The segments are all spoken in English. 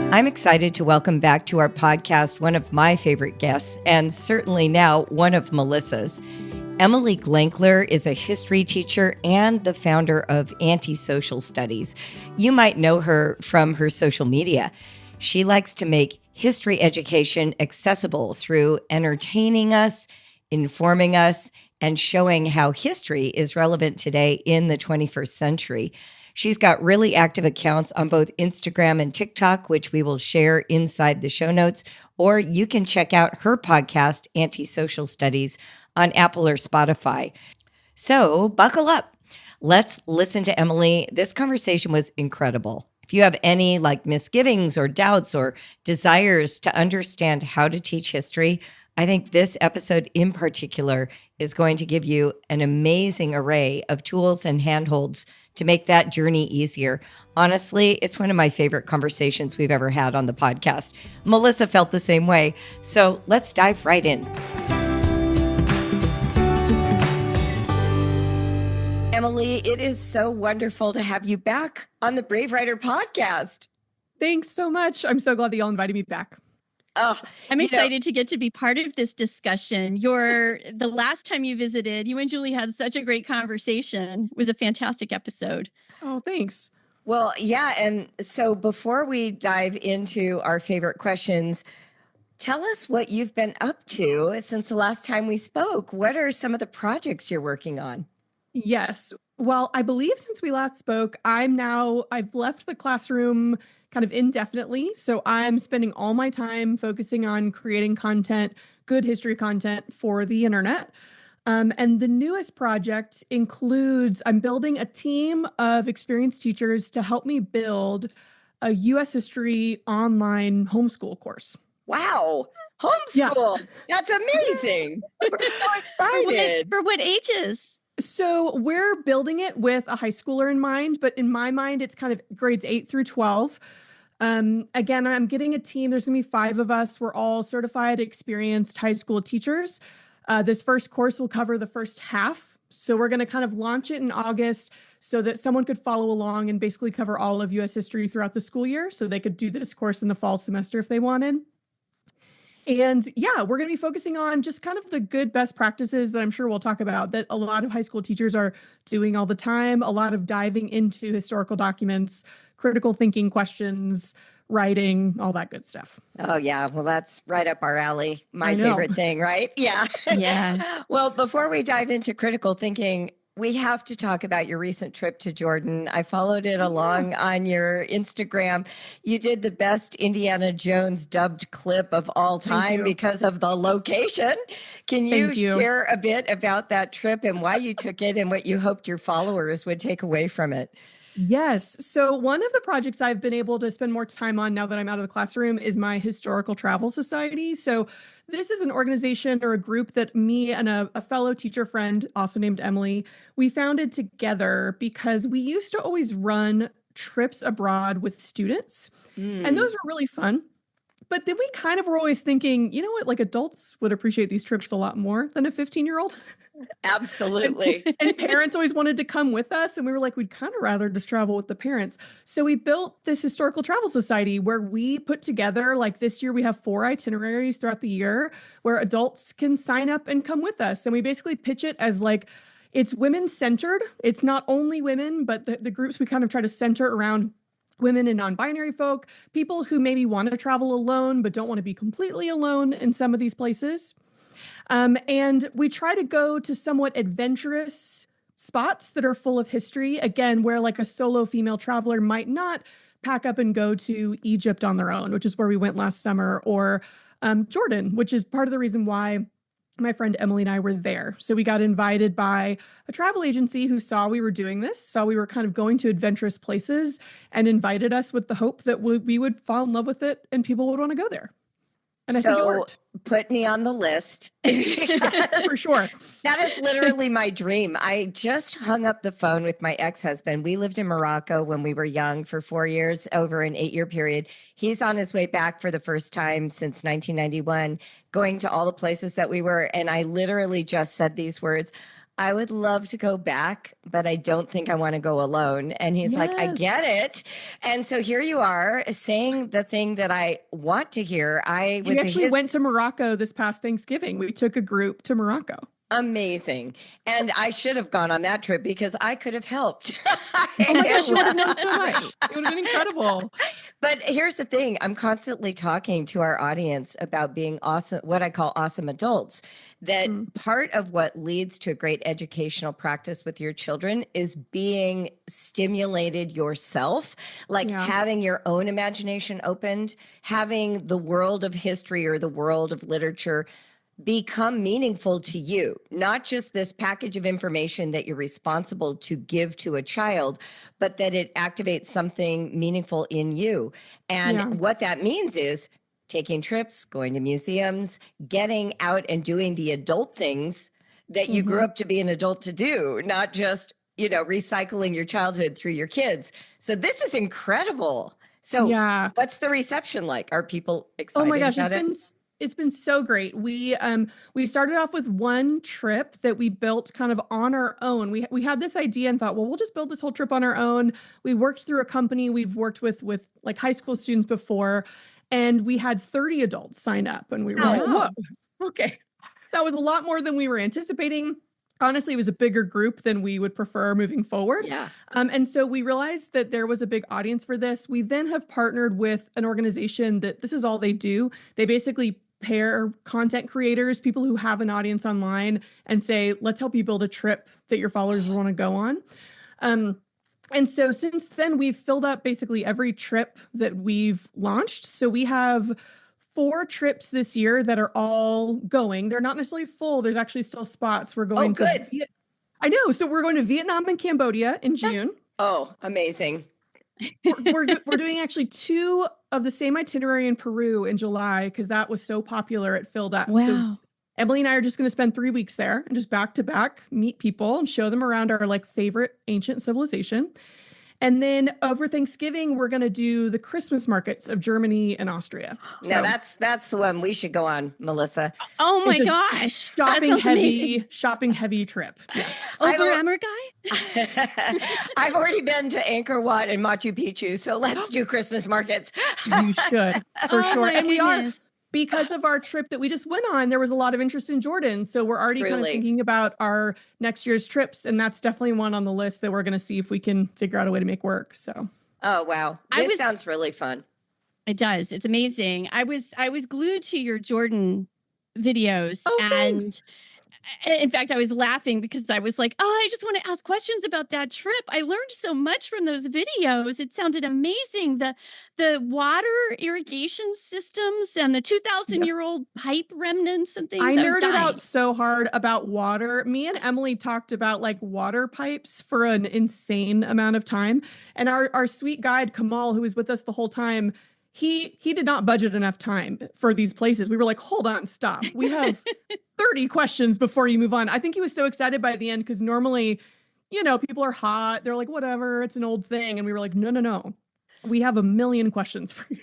I'm excited to welcome back to our podcast one of my favorite guests, and certainly now one of Melissa's. Emily Glankler is a history teacher and the founder of Anti-Social Studies. You might know her from her social media. She likes to make history education accessible through entertaining us, informing us, and showing how history is relevant today in the 21st century. She's got really active accounts on both Instagram and TikTok, which we will share inside the show notes, or you can check out her podcast, Anti-Social Studies, on Apple or Spotify. So buckle up. Let's listen to Emily. This conversation was incredible. If you have any misgivings or doubts or desires to understand how to teach history, I think this episode in particular is going to give you an amazing array of tools and handholds to make that journey easier. Honestly, it's one of my favorite conversations we've ever had on the podcast. Melissa felt the same way. So let's dive right in. Emily, it is so wonderful to have you back on the Brave Writer podcast. Thanks so much. I'm so glad that y'all invited me back. Oh, I'm excited to get to be part of this discussion. The last time you visited, you and Julie had such a great conversation. It was a fantastic episode. Oh, thanks. Well, yeah. And so before we dive into our favorite questions, tell us what you've been up to since the last time we spoke. What are some of the projects you're working on? Yes. Well, I believe since we last spoke, I've left the classroom kind of indefinitely. So I'm spending all my time focusing on creating content, good history content for the internet. And the newest project includes, I'm building a team of experienced teachers to help me build a U.S. history online homeschool course. Wow. Homeschool. Yeah. That's amazing. We're so excited. For what ages? So we're building it with a high schooler in mind, but in my mind, it's kind of grades 8 through 12. Again, I'm getting a team. There's going to be 5 of us. We're all certified, experienced high school teachers. This first course will cover the first half. So we're going to kind of launch it in August so that someone could follow along and basically cover all of U.S. history throughout the school year. So they could do this course in the fall semester if they wanted. And yeah, we're going to be focusing on just kind of the good best practices that I'm sure we'll talk about that a lot of high school teachers are doing all the time, a lot of diving into historical documents, critical thinking questions, writing, all that good stuff. Oh, yeah. Well, that's right up our alley. My favorite thing, right? Yeah. Yeah. Well, before we dive into critical thinking, we have to talk about your recent trip to Jordan. I followed it along on your Instagram. You did the best Indiana Jones dubbed clip of all time because of the location. Can you share a bit about that trip and why you took it and what you hoped your followers would take away from it? Yes. So one of the projects I've been able to spend more time on now that I'm out of the classroom is my Historical Travel Society. So this is an organization or a group that me and a fellow teacher friend, also named Emily, we founded together because we used to always run trips abroad with students. And those were really fun. But then we kind of were always thinking, you know what, adults would appreciate these trips a lot more than a 15-year-old. Absolutely. And parents always wanted to come with us. And we were like, we'd kind of rather just travel with the parents. So we built this Historical Travel Society where we put together, this year we have 4 itineraries throughout the year where adults can sign up and come with us. And we basically pitch it as it's women centered. It's not only women, but the groups we kind of try to center around women and non-binary folk, people who maybe want to travel alone, but don't want to be completely alone in some of these places. And we try to go to somewhat adventurous spots that are full of history, again, where a solo female traveler might not pack up and go to Egypt on their own, which is where we went last summer, or Jordan, which is part of the reason why my friend Emily and I were there. So we got invited by a travel agency who saw we were doing this, saw we were kind of going to adventurous places, and invited us with the hope that we would fall in love with it and people would want to go there. And I think it worked. Put me on the list. For sure. That is literally my dream. I just hung up the phone with my ex-husband. We lived in Morocco when we were young for 4 years over an 8-year period. He's on his way back for the first time since 1991, going to all the places that we were. And I literally just said these words. I would love to go back, but I don't think I want to go alone. And he's like, I Yes. get it. And so here you are saying the thing that I want to hear. I We was actually went to Morocco this past Thanksgiving. We took a group to Morocco. amazing. And I should have gone on that trip because I could have helped. Oh my gosh, you would have known so much. It would have been incredible. But here's the thing. I'm constantly talking to our audience about being awesome, what I call awesome adults, that part of what leads to a great educational practice with your children is being stimulated yourself, like having your own imagination opened, having the world of history or the world of literature become meaningful to you, not just this package of information that you're responsible to give to a child, but that it activates something meaningful in you. And what that means is taking trips, going to museums, getting out and doing the adult things that you grew up to be an adult to do, not just, recycling your childhood through your kids. So this is incredible. So what's the reception like? Are people excited? Oh my gosh, about it's been so great. We started off with one trip that we built kind of on our own. We had this idea and thought, well, we'll just build this whole trip on our own. We worked through a company we've worked with like high school students before, and we had 30 adults sign up, and we were like, whoa, okay. That was a lot more than we were anticipating. Honestly, it was a bigger group than we would prefer moving forward. Yeah. And so we realized that there was a big audience for this. We then have partnered with an organization that this is all they do. They basically pair content creators, people who have an audience online, and say, let's help you build a trip that your followers will want to go on. And so since then, we've filled up basically every trip that we've launched. So we have 4 trips this year that are all going. They're not necessarily full. There's actually still spots. We're going to I know. So we're going to Vietnam and Cambodia in June. Amazing. we're doing actually 2 of the same itinerary in Peru in July because that was so popular. It filled up. Wow. So Emily and I are just going to spend 3 weeks there and just back to back meet people and show them around our like favorite ancient civilization. And then over Thanksgiving, we're going to do the Christmas markets of Germany and Austria. Now that's the one we should go on, Melissa. Oh my gosh. Shopping heavy trip. Yes. Grammar guy? I've already been to Angkor Wat and Machu Picchu, so let's do Christmas markets. You should, for sure. And we are, goodness. because of our trip that we just went on, there was a lot of interest in Jordan. So we're already kind of thinking about our next year's trips. And that's definitely one on the list that we're going to see if we can figure out a way to make work. So. Oh, wow. This sounds really fun. It does. It's amazing. I was glued to your Jordan videos. Thanks. In fact, I was laughing because I was like, I just want to ask questions about that trip. I learned so much from those videos. It sounded amazing. The water irrigation systems and the 2,000-year-old pipe remnants and things. I nerded out so hard about water. Me and Emily talked about like water pipes for an insane amount of time. And our sweet guide, Kamal, who was with us the whole time, he did not budget enough time for these places. We were like, hold on, stop. We have 30 questions before you move on. I think he was so excited by the end because normally, people are hot. They're like, whatever, it's an old thing. And we were like, no. We have a million questions for you.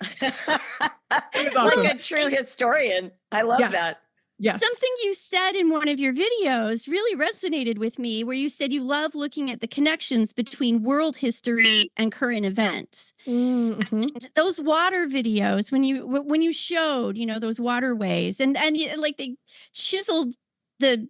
Like a true historian. I love that. Yes. Something you said in one of your videos really resonated with me, where you said you love looking at the connections between world history and current events. Mm-hmm. And those water videos, when you showed, those waterways and like they chiseled it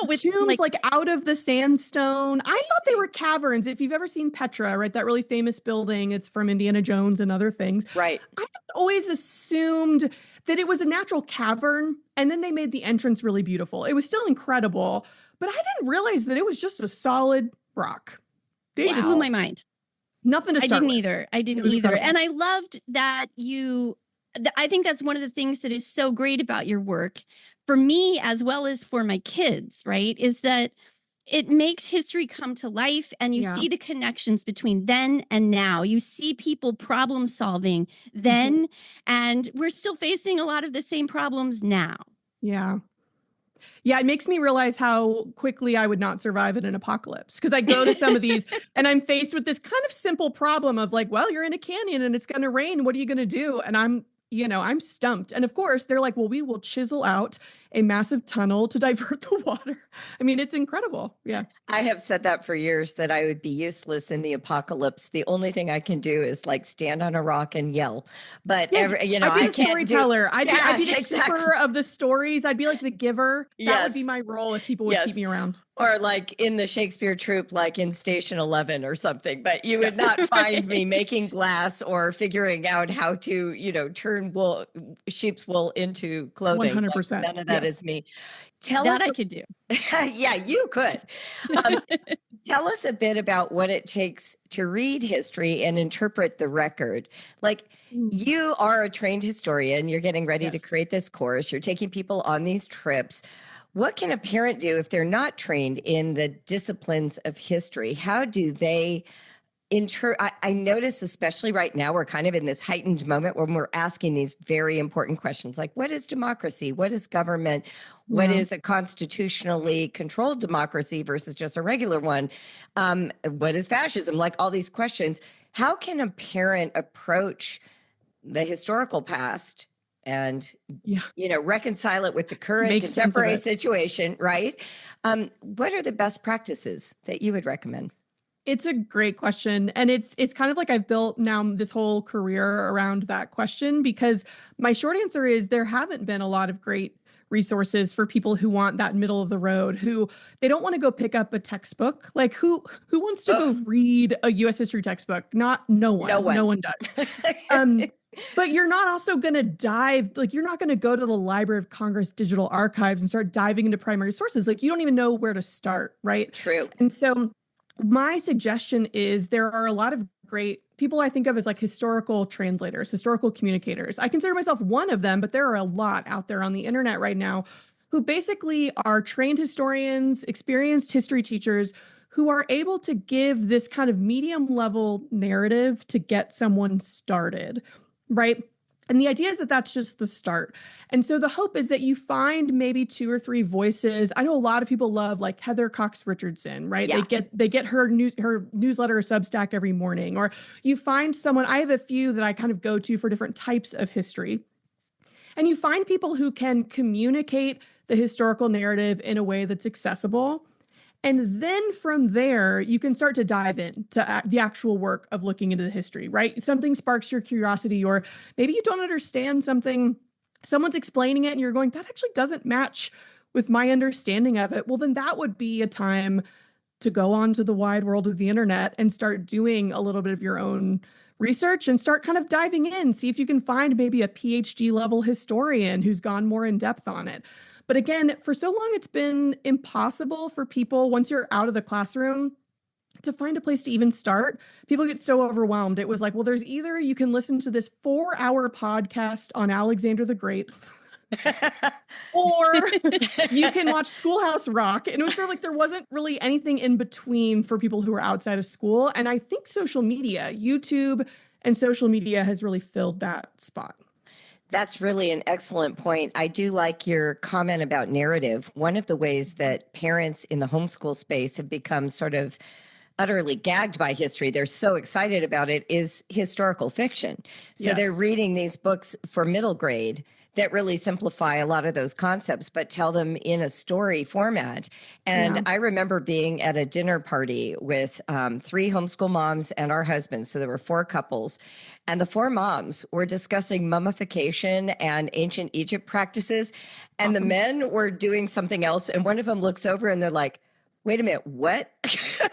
out with tombs like out of the sandstone. I thought they were caverns. If you've ever seen Petra, right, that really famous building, it's from Indiana Jones and other things. Right. I always assumed that it was a natural cavern, and then they made the entrance really beautiful. It was still incredible, but I didn't realize that it was just a solid rock. It just blew my mind. Nothing to start with. I didn't either. And I loved that I think that's one of the things that is so great about your work, for me as well as for my kids, right, is that it makes history come to life, and you see the connections between then and now. You see people problem solving then, and we're still facing a lot of the same problems now. Yeah. Yeah, it makes me realize how quickly I would not survive in an apocalypse, because I go to some of these and I'm faced with this kind of simple problem of like, well, you're in a canyon and it's going to rain. What are you going to do? And I'm stumped. And of course, they're like, well, we will chisel out a massive tunnel to divert the water. I mean, it's incredible. Yeah. I have said that for years, that I would be useless in the apocalypse. The only thing I can do is like stand on a rock and yell. But Yes, you know, I'd be I the can't storyteller. I'd be the exactly. keeper of the stories. I'd be like the giver. That would be Yes. my role if people would keep Yes. me around. Or like in the Shakespeare troupe, like in Station 11 or something. But you would Yes. not find me Right. making glass or figuring out how to, you know, turn wool, sheep's wool into clothing. Like 100%. none of that Yes. is me. Tell That us, I could do. yeah, you could. Um, Tell us a bit about what it takes to read history and interpret the record. Like, you are a trained historian, you're getting ready to Yes. create this course, you're taking people on these trips. What can a parent do if they're not trained in the disciplines of history? How do they I notice, especially right now, we're kind of in this heightened moment when we're asking these very important questions, like what is democracy? What is government? What Yeah. is a constitutionally controlled democracy versus just a regular one? What is fascism? Like all these questions. How can a parent approach the historical past and, Yeah. you know, reconcile it with the current Make sense of contemporary it. situation, right? What are the best practices that you would recommend? It's a great question. And it's kind of like I've built now this whole career around that question, because my short answer is there haven't been a lot of great resources for people who want that middle of the road, who they don't want to go pick up a textbook. Like who wants to go read a US history textbook? No one. No one does. But you're not also going to dive, like, you're not going to go to the Library of Congress digital archives and start diving into primary sources. Like, you don't even know where to start, right? True. And so my suggestion is there are a lot of great people I think of as like historical translators, historical communicators. I consider myself one of them, but there are a lot out there on the internet right now who basically are trained historians, experienced history teachers who are able to give this kind of medium level narrative to get someone started, right? And the idea is that that's just the start. And so the hope is that you find maybe 2 or 3 voices. I know a lot of people love like Heather Cox Richardson, right? Yeah. They get her newsletter or Substack every morning. Or you find someone, I have a few that I kind of go to for different types of history. And you find people who can communicate the historical narrative in a way that's accessible. And then from there, you can start to dive into the actual work of looking into the history, right? Something sparks your curiosity, or maybe you don't understand something, someone's explaining it and you're going, that actually doesn't match with my understanding of it. Well, then that would be a time to go onto the wide world of the internet and start doing a little bit of your own research and start kind of diving in, see if you can find maybe a PhD level historian who's gone more in depth on it. But again, for so long, it's been impossible for people, once you're out of the classroom, to find a place to even start. People get so overwhelmed. It was like, well, there's either you can listen to this 4-hour podcast on Alexander the Great, or you can watch Schoolhouse Rock. And it was sort of like there wasn't really anything in between for people who were outside of school. And I think social media, YouTube and social media has really filled that spot. That's really an excellent point. I do like your comment about narrative. One of the ways that parents in the homeschool space have become sort of utterly gagged by history, they're so excited about it, is historical fiction. So they're reading these books for middle grade that really simplify a lot of those concepts, but tell them in a story format. And I remember being at a dinner party with 3 homeschool moms and our husbands. So there were 4 couples, and the 4 moms were discussing mummification and ancient Egypt practices. And the men were doing something else. And one of them looks over and they're like, wait a minute, what?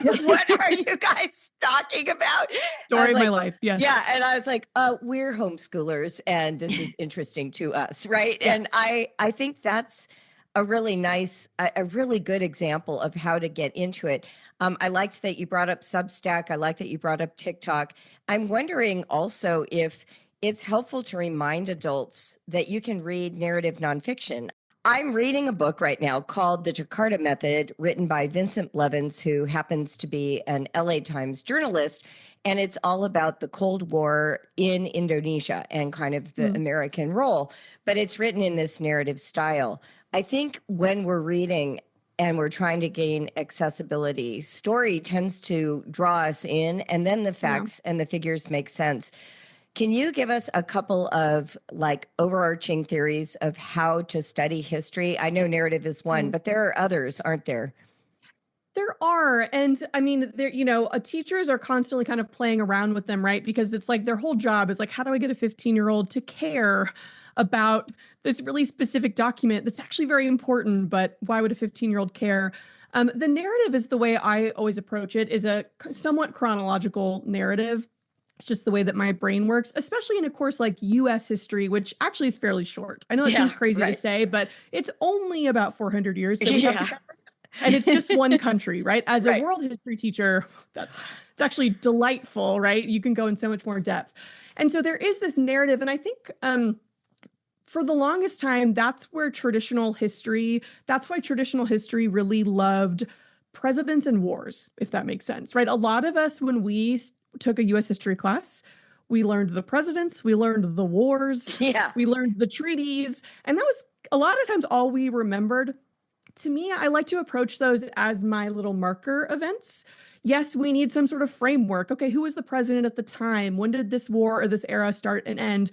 What are you guys talking about? Story of my life. Yes. Yeah. And I was like, we're homeschoolers and this is interesting to us. Right. Yes. And I think that's a really nice, a really good example of how to get into it. I liked that you brought up Substack. I like that you brought up TikTok. I'm wondering also if it's helpful to remind adults that you can read narrative nonfiction. I'm reading a book right now called The Jakarta Method, written by Vincent Blevins, who happens to be an LA Times journalist. And it's all about the Cold War in Indonesia and kind of the American role. But it's written in this narrative style. I think when we're reading and we're trying to gain accessibility, story tends to draw us in, and then the facts and the figures make sense. Can you give us a couple of like overarching theories of how to study history? I know narrative is one, but there are others, aren't there? There are. And I mean, there, teachers are constantly kind of playing around with them, right? Because it's like their whole job is like, how do I get a 15-year-old to care about this really specific document that's actually very important, but why would a 15-year-old care? The narrative is the way I always approach it, is a somewhat chronological narrative. It's just the way that my brain works, especially in a course like US history, which actually is fairly short. I know that seems crazy to say, but it's only about 400 years that we have to cover. And it's just one country, right? As a world history teacher, it's actually delightful, right? You can go in so much more depth. And so there is this narrative. And I think for the longest time, that's why traditional history really loved presidents and wars, if that makes sense, right? A lot of us, when we took a US history class, we learned the presidents, we learned the wars, we learned the treaties. And that was a lot of times all we remembered. To me, I like to approach those as my little marker events. Yes, we need some sort of framework. Okay, who was the president at the time? When did this war or this era start and end?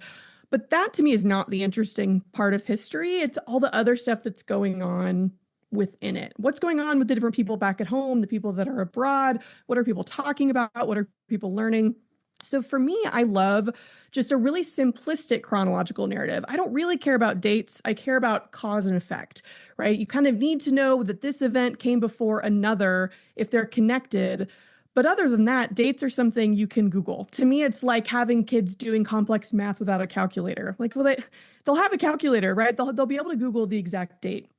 But that to me is not the interesting part of history. It's all the other stuff that's going on within it. What's going on with the different people back at home, the people that are abroad? What are people talking about? What are people learning? So for me, I love just a really simplistic chronological narrative. I don't really care about dates. I care about cause and effect, right? You kind of need to know that this event came before another if they're connected. But other than that, dates are something you can Google. To me, it's like having kids doing complex math without a calculator. Like, well, they'll have a calculator, right? They'll be able to Google the exact date.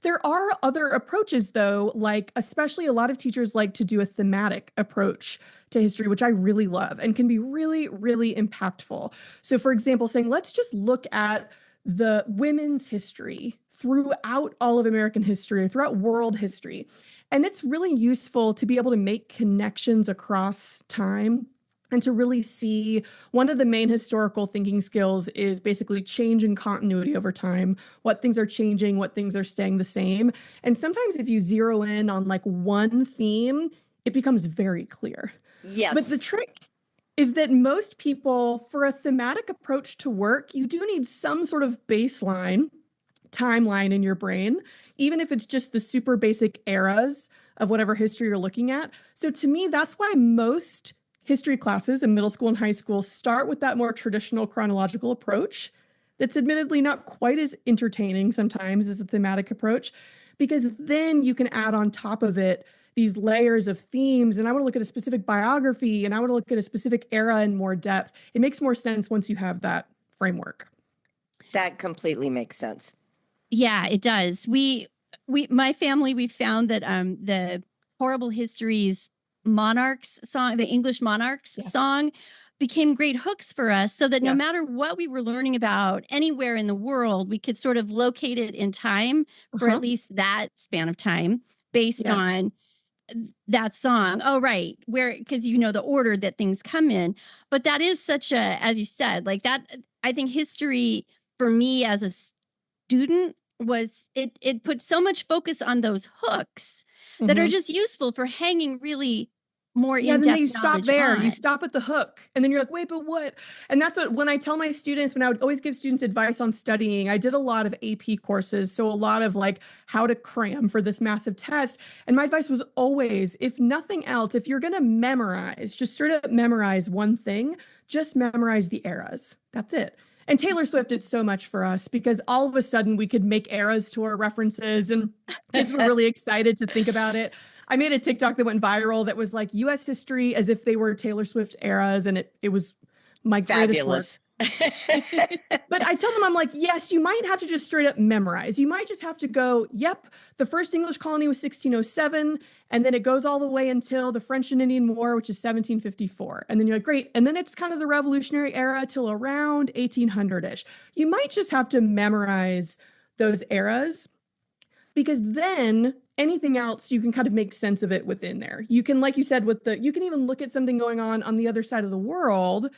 There are other approaches, though, like especially a lot of teachers like to do a thematic approach to history, which I really love and can be really, really impactful. So, for example, saying, let's just look at the women's history throughout all of American history or throughout world history. And it's really useful to be able to make connections across time and to really see. One of the main historical thinking skills is basically change and continuity over time, what things are changing, what things are staying the same. And sometimes if you zero in on like one theme, it becomes very clear. Yes. But the trick is that most people, for a thematic approach to work, you do need some sort of baseline timeline in your brain, even if it's just the super basic eras of whatever history you're looking at. So to me, that's why most history classes in middle school and high school start with that more traditional chronological approach that's admittedly not quite as entertaining sometimes as a thematic approach, because then you can add on top of it these layers of themes. And I want to look at a specific biography and I want to look at a specific era in more depth. It makes more sense once you have that framework. That completely makes sense. Yeah, it does. My family, we found that the Horrible Histories Monarchs song, the English Monarchs song, became great hooks for us, so that no matter what we were learning about anywhere in the world, we could sort of locate it in time for at least that span of time based on that song. Oh, right. Because the order that things come in. But that is such a, as you said, like that, I think history for me as a student was, it put so much focus on those hooks that are just useful for hanging really more in-depth and then you stop there. on. You stop at the hook. And then you're like, wait, but what? And that's what, when I tell my students, when I would always give students advice on studying, I did a lot of AP courses. So a lot of like how to cram for this massive test. And my advice was always, if nothing else, if you're going to memorize, just straight up memorize one thing, just memorize the eras. That's it. And Taylor Swift did so much for us because all of a sudden we could make eras to our references and kids were really excited to think about it. I made a TikTok that went viral that was like US history as if they were Taylor Swift eras. And it was my greatest work. But I tell them, I'm like, yes, you might have to just straight up memorize. You might just have to go, yep, the first English colony was 1607. And then it goes all the way until the French and Indian War, which is 1754. And then you're like, great. And then it's kind of the Revolutionary era till around 1800-ish. You might just have to memorize those eras because then anything else, you can kind of make sense of it within there. You can, like you said, you can even look at something going on the other side of the world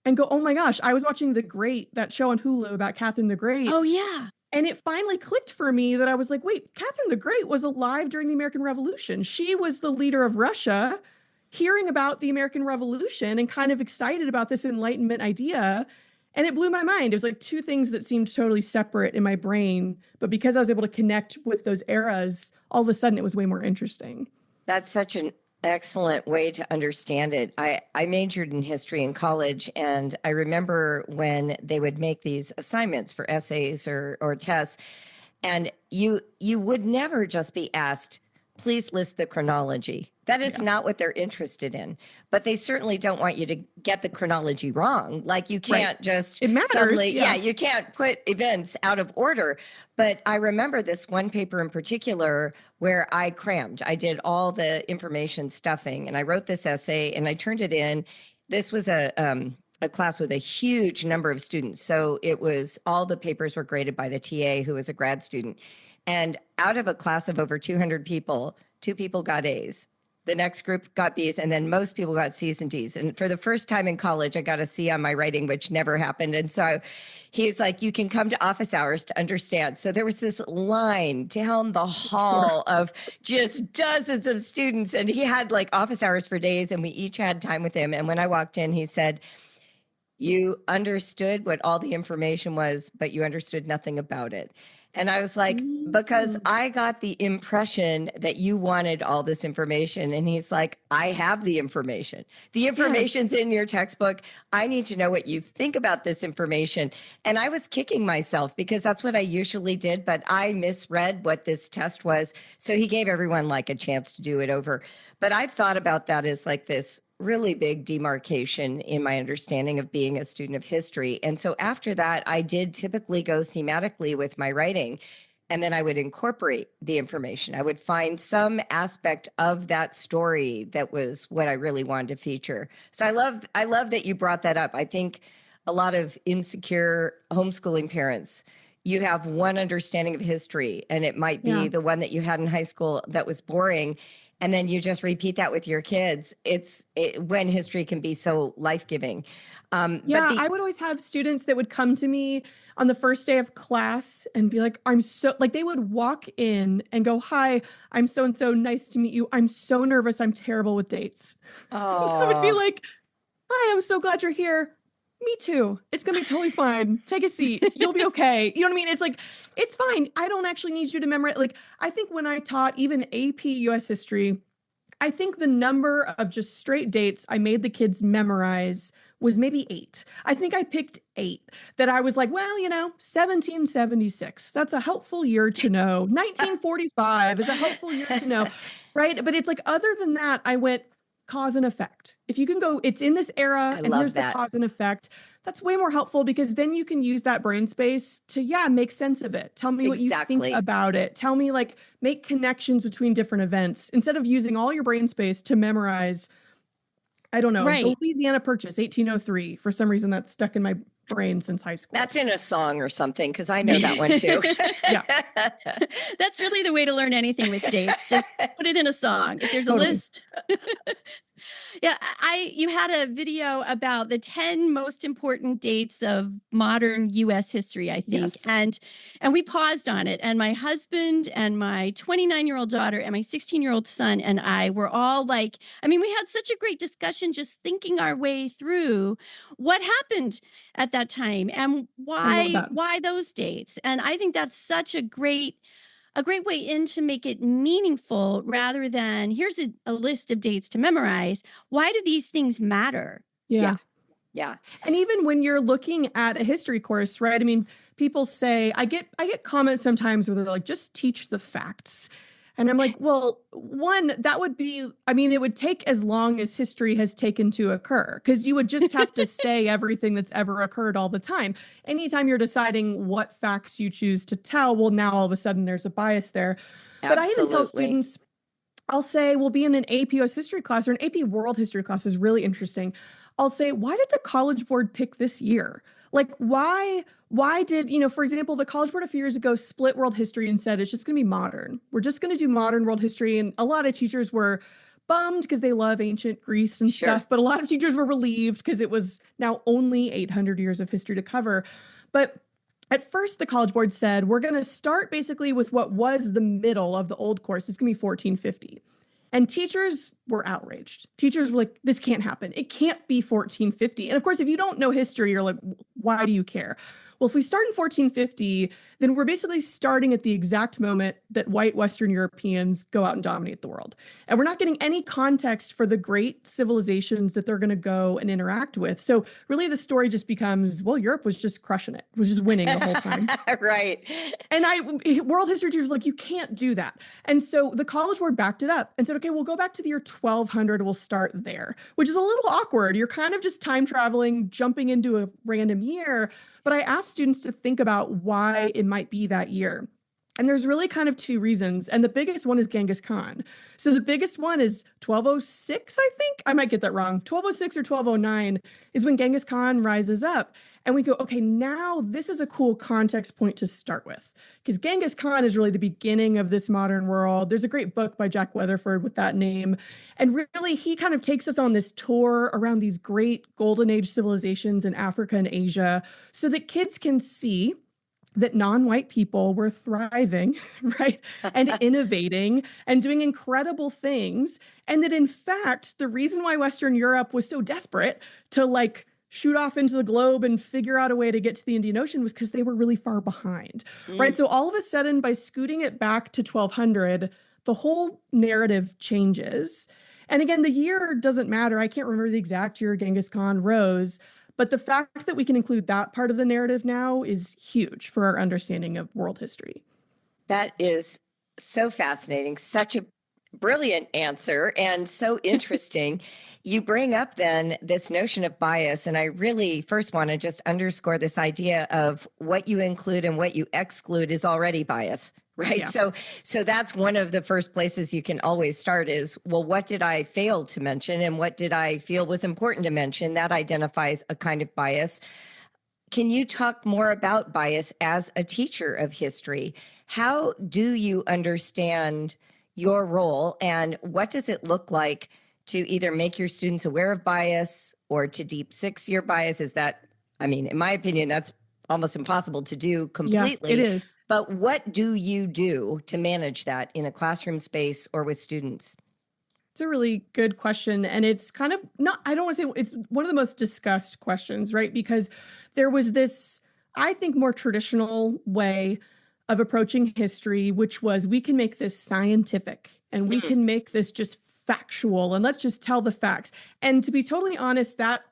and go, oh my gosh, I was watching The Great, that show on Hulu about Catherine the Great. Oh, yeah. And it finally clicked for me that I was like, wait, Catherine the Great was alive during the American Revolution. She was the leader of Russia hearing about the American Revolution and kind of excited about this Enlightenment idea. And it blew my mind. It was like two things that seemed totally separate in my brain. But because I was able to connect with those eras, all of a sudden it was way more interesting. That's such an excellent way to understand it. I majored in history in college, and I remember when they would make these assignments for essays or tests, and you would never just be asked, please list the chronology. That is not what they're interested in. But they certainly don't want you to get the chronology wrong. Like you can't just It matters. suddenly, you can't put events out of order. But I remember this one paper in particular where I crammed. I did all the information stuffing, and I wrote this essay and I turned it in. This was a class with a huge number of students. So it was, all the papers were graded by the TA, who was a grad student. And out of a class of over 200 people, 2 people got A's. The next group got B's, and then most people got C's and D's. And for the first time in college, I got a C on my writing, which never happened. And so he's like, you can come to office hours to understand. So there was this line down the hall of just dozens of students, and he had like office hours for days, and we each had time with him. And when I walked in, he said, you understood what all the information was, but you understood nothing about it. And I was like, because I got the impression that you wanted all this information. And he's like, I have the information. The information's in your textbook. I need to know what you think about this information. And I was kicking myself because that's what I usually did, but I misread what this test was. So he gave everyone like a chance to do it over. But I've thought about that as like this really big demarcation in my understanding of being a student of history. And so after that, I did typically go thematically with my writing, and then I would incorporate the information. I would find some aspect of that story that was what I really wanted to feature. So I love that you brought that up. I think a lot of insecure homeschooling parents, you have one understanding of history, and it might be the one that you had in high school that was boring. And then you just repeat that with your kids. When history can be so life-giving. I would always have students that would come to me on the first day of class and be like, they would walk in and go, hi, I'm so-and-so, nice to meet you. I'm so nervous. I'm terrible with dates. I would be like, hi, I'm so glad you're here. Me too. It's going to be totally fine. Take a seat. You'll be okay. You know what I mean? It's like, it's fine. I don't actually need you to memorize. Like, I think when I taught even AP US history, I think the number of just straight dates I made the kids memorize was maybe 8. I think I picked 8 that I was like, well, 1776. That's a helpful year to know. 1945 is a helpful year to know. Right. But it's like, other than that, I went cause and effect. If you can go, it's in this era and here's the cause and effect. That's way more helpful because then you can use that brain space to, make sense of it. Tell me what you think about it. Tell me, like, make connections between different events instead of using all your brain space to memorize, I don't know, the Louisiana Purchase, 1803. For some reason that's stuck in my brain since high school. That's in a song or something, because I know that one too. That's really the way to learn anything with dates. Just put it in a song. If there's a list. You had a video about the 10 most important dates of modern U.S. history, I think. Yes. And we paused on it. And my husband and my 29-year-old daughter and my 16-year-old son and I were all like, we had such a great discussion just thinking our way through what happened at that time and why those dates. And I think that's such a great way in to make it meaningful rather than here's a list of dates to memorize. Why do these things matter? Yeah. And even when you're looking at a history course, right? People say, I get comments sometimes where they're like, just teach the facts. And I'm like, well, one, that would be, it would take as long as history has taken to occur, because you would just have to say everything that's ever occurred all the time. Anytime you're deciding what facts you choose to tell, well, now all of a sudden there's a bias there. Absolutely. But I even tell students, I'll say, we'll be in an AP US history class or an AP world history class is really interesting. I'll say, why did the College Board pick this year? Like, why did, for example, the College Board a few years ago split world history and said, it's just going to be modern. We're just going to do modern world history. And a lot of teachers were bummed because they love ancient Greece and stuff. But a lot of teachers were relieved because it was now only 800 years of history to cover. But at first, the College Board said, we're going to start basically with what was the middle of the old course. It's going to be 1450. And teachers were outraged. Teachers were like, this can't happen. It can't be 1450. And of course, if you don't know history, you're like, why do you care? Well, if we start in 1450, then we're basically starting at the exact moment that white Western Europeans go out and dominate the world. And we're not getting any context for the great civilizations that they're going to go and interact with. So really the story just becomes, well, Europe was just crushing it, was just winning the whole time. Right. And world history teachers were like, you can't do that. And so the College Board backed it up and said, okay, we'll go back to the year 1200. We'll start there, which is a little awkward. You're kind of just time traveling, jumping into a random year. But I asked students to think about why it might be that year. And there's really kind of two reasons. And the biggest one is Genghis Khan. So the biggest one is 1206, I think. I might get that wrong. 1206 or 1209 is when Genghis Khan rises up. And we go, okay, now this is a cool context point to start with. Because Genghis Khan is really the beginning of this modern world. There's a great book by Jack Weatherford with that name. And really, he kind of takes us on this tour around these great golden age civilizations in Africa and Asia so that kids can see that non-white people were thriving, right? And innovating and doing incredible things. And that in fact, the reason why Western Europe was so desperate to like shoot off into the globe and figure out a way to get to the Indian Ocean was because they were really far behind, right? So all of a sudden, by scooting it back to 1200, the whole narrative changes. And again, the year doesn't matter. I can't remember the exact year Genghis Khan rose, but the fact that we can include that part of the narrative now is huge for our understanding of world history. That is so fascinating. Such a brilliant answer and so interesting. You bring up then this notion of bias, and I really first want to just underscore this idea of what you include and what you exclude is already bias, right? Yeah. So that's one of the first places you can always start is, well, what did I fail to mention and what did I feel was important to mention? That identifies a kind of bias. Can you talk more about bias as a teacher of history? How do you understand your role and what does it look like to either make your students aware of bias or to deep six your bias? Is that, I mean, in my opinion, that's almost impossible to do completely. Yeah, it is. But what do you do to manage that in a classroom space or with students? It's a really good question. And it's kind of not, I don't want to say it's one of the most discussed questions, right? Because there was this, I think, more traditional way of approaching history, which was we can make this scientific and we can make this just factual and let's just tell the facts. And to be totally honest, that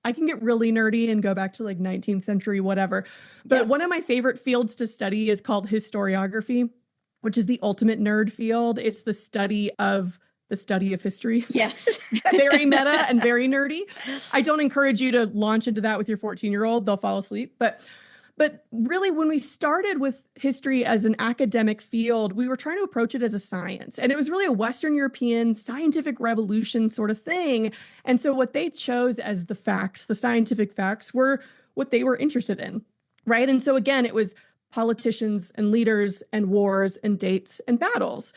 I can get really nerdy and go back to like 19th century, whatever. But Yes. One of my favorite fields to study is called historiography, which is the ultimate nerd field. It's the study of history. Yes. Very meta and very nerdy. I don't encourage you to launch into that with your 14-year-old. They'll fall asleep. But really, when we started with history as an academic field, we were trying to approach it as a science. And it was really a Western European scientific revolution sort of thing. And so what they chose as the facts, the scientific facts, were what they were interested in, right? And so again, it was politicians and leaders and wars and dates and battles.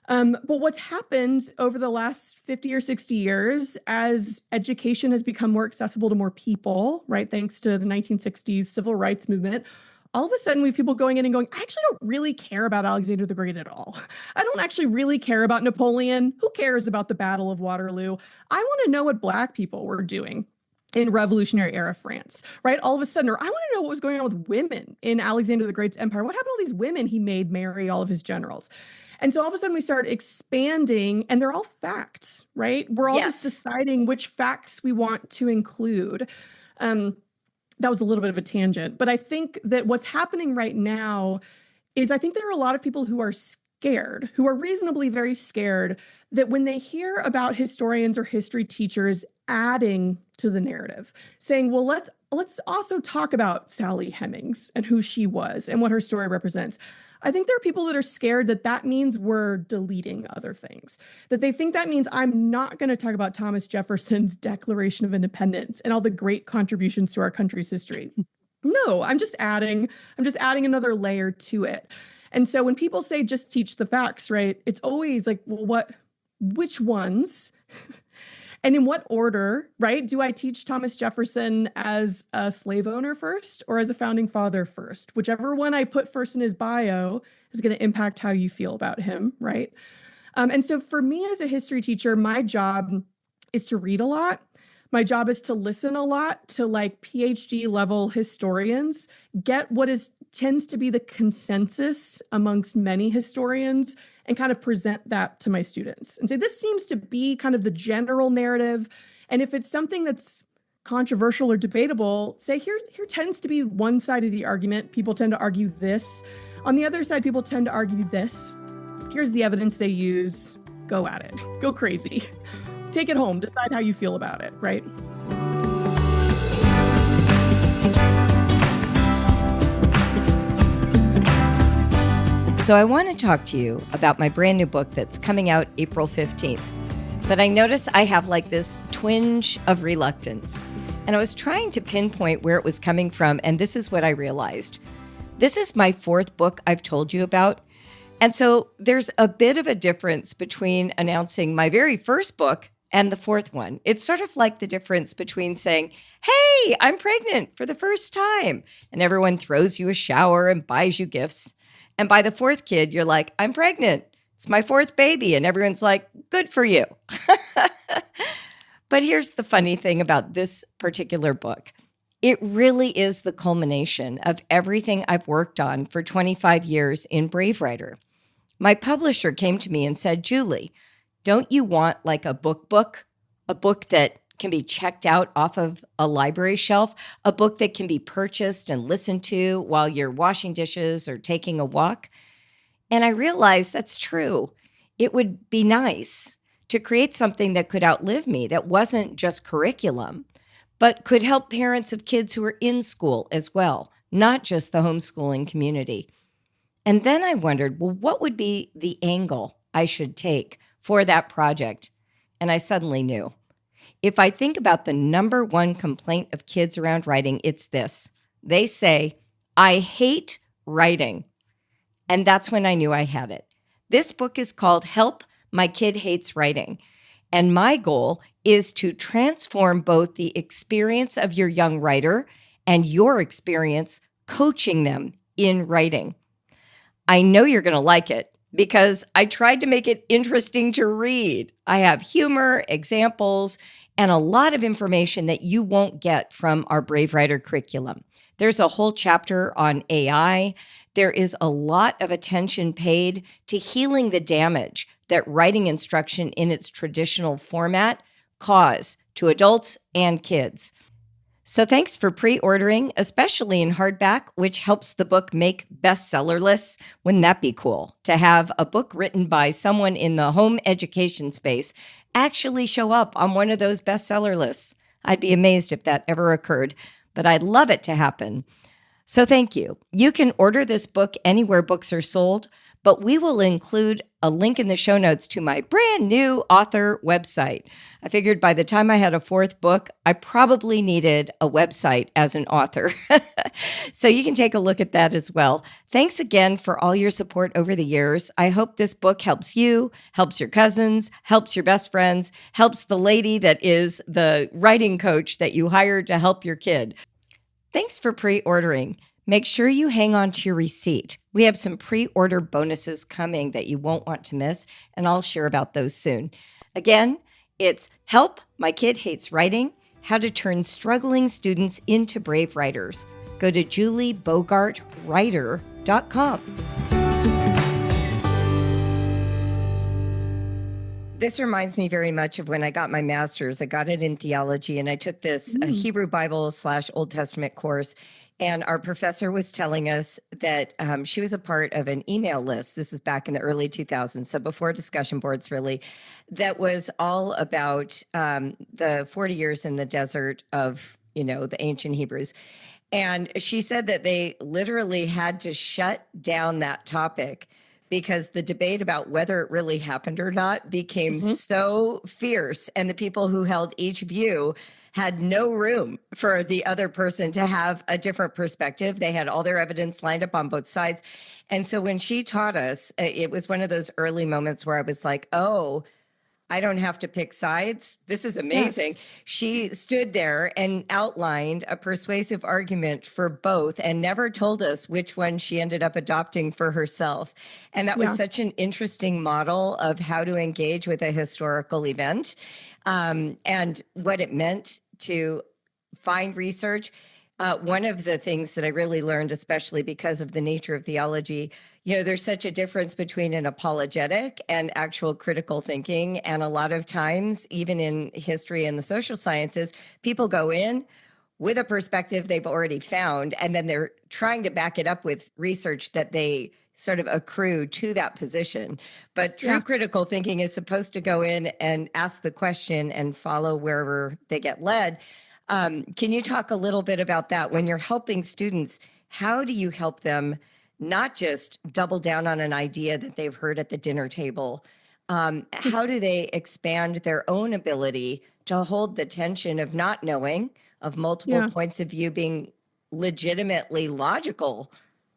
But what's happened over the last 50 or 60 years as education has become more accessible to more people, right? Thanks to the 1960s civil rights movement, all of a sudden we have people going in and going, I actually don't really care about Alexander the Great at all. I don't actually really care about Napoleon. Who cares about the Battle of Waterloo? I want to know what Black people were doing in Revolutionary era France, right? All of a sudden, or I want to know what was going on with women in Alexander the Great's empire. What happened to all these women he made marry all of his generals? And so all of a sudden we start expanding and they're all facts, right? We're all just deciding which facts we want to include. That was a little bit of a tangent, but I think that what's happening right now is I think there are a lot of people who are scared, who are reasonably very scared that when they hear about historians or history teachers adding to the narrative, saying, well, let's also talk about Sally Hemings and who she was and what her story represents. I think there are people that are scared that that means we're deleting other things, that they think that means I'm not going to talk about Thomas Jefferson's Declaration of Independence and all the great contributions to our country's history. No, I'm just adding another layer to it. And so when people say just teach the facts, right, it's always like, well, which ones? And in what order, right? Do I teach Thomas Jefferson as a slave owner first or as a founding father first? Whichever one I put first in his bio is going to impact how you feel about him, right? And so for me as a history teacher, my job is to read a lot. My job is to listen a lot to like PhD level historians, get what tends to be the consensus amongst many historians, and kind of present that to my students and say, this seems to be kind of the general narrative. And if it's something that's controversial or debatable, say here tends to be one side of the argument. People tend to argue this. On the other side, people tend to argue this. Here's the evidence they use. Go at it. Go crazy. Take it home. Decide how you feel about it, right? So I want to talk to you about my brand new book that's coming out April 15th. But I notice I have like this twinge of reluctance. And I was trying to pinpoint where it was coming from, and this is what I realized. This is my fourth book I've told you about. And so there's a bit of a difference between announcing my very first book and the fourth one. It's sort of like the difference between saying, hey, I'm pregnant for the first time, and everyone throws you a shower and buys you gifts. And by the fourth kid, you're like, I'm pregnant. It's my fourth baby. And everyone's like, good for you. But here's the funny thing about this particular book. It really is the culmination of everything I've worked on for 25 years in Brave Writer. My publisher came to me and said, Julie, don't you want like a book, a book that can be checked out off of a library shelf, a book that can be purchased and listened to while you're washing dishes or taking a walk? And I realized that's true. It would be nice to create something that could outlive me, that wasn't just curriculum, but could help parents of kids who are in school as well, not just the homeschooling community. And then I wondered, well, what would be the angle I should take for that project? And I suddenly knew. If I think about the number one complaint of kids around writing, it's this. They say, I hate writing. And that's when I knew I had it. This book is called Help, My Kid Hates Writing. And my goal is to transform both the experience of your young writer and your experience coaching them in writing. I know you're going to like it because I tried to make it interesting to read. I have humor, examples, and a lot of information that you won't get from our Brave Writer curriculum. There's a whole chapter on AI. There is a lot of attention paid to healing the damage that writing instruction in its traditional format cause to adults and kids. So thanks for pre-ordering, especially in hardback, which helps the book make bestseller lists. Wouldn't that be cool to have a book written by someone in the home education space actually show up on one of those bestseller lists? I'd be amazed if that ever occurred, but I'd love it to happen. So thank you. You can order this book anywhere books are sold, but we will include a link in the show notes to my brand new author website. I figured by the time I had a fourth book, I probably needed a website as an author. So you can take a look at that as well. Thanks again for all your support over the years. I hope this book helps you, helps your cousins, helps your best friends, helps the lady that is the writing coach that you hired to help your kid. Thanks for pre-ordering. Make sure you hang on to your receipt. We have some pre-order bonuses coming that you won't want to miss, and I'll share about those soon. Again, it's Help, My Kid Hates Writing, How to Turn Struggling Students into Brave Writers. Go to juliebogartwriter.com. This reminds me very much of when I got my master's. I got it in theology, and I took this Hebrew Bible / Old Testament course. And our professor was telling us that she was a part of an email list. This is back in the early 2000s, so before discussion boards, really, that was all about the 40 years in the desert of, the ancient Hebrews. And she said that they literally had to shut down that topic because the debate about whether it really happened or not became so fierce. And the people who held each view had no room for the other person to have a different perspective. They had all their evidence lined up on both sides. And so when she taught us, it was one of those early moments where I was like, oh, I don't have to pick sides. This is amazing. Yes. She stood there and outlined a persuasive argument for both and never told us which one she ended up adopting for herself. And that was Yeah. such an interesting model of how to engage with a historical event, and what it meant to find research. One of the things that I really learned, especially because of the nature of theology, there's such a difference between an apologetic and actual critical thinking. And a lot of times, even in history and the social sciences, people go in with a perspective they've already found, and then they're trying to back it up with research that they sort of accrue to that position. But true critical thinking is supposed to go in and ask the question and follow wherever they get led. Can you talk a little bit about that? When you're helping students, how do you help them not just double down on an idea that they've heard at the dinner table? How do they expand their own ability to hold the tension of not knowing, of multiple points of view being legitimately logical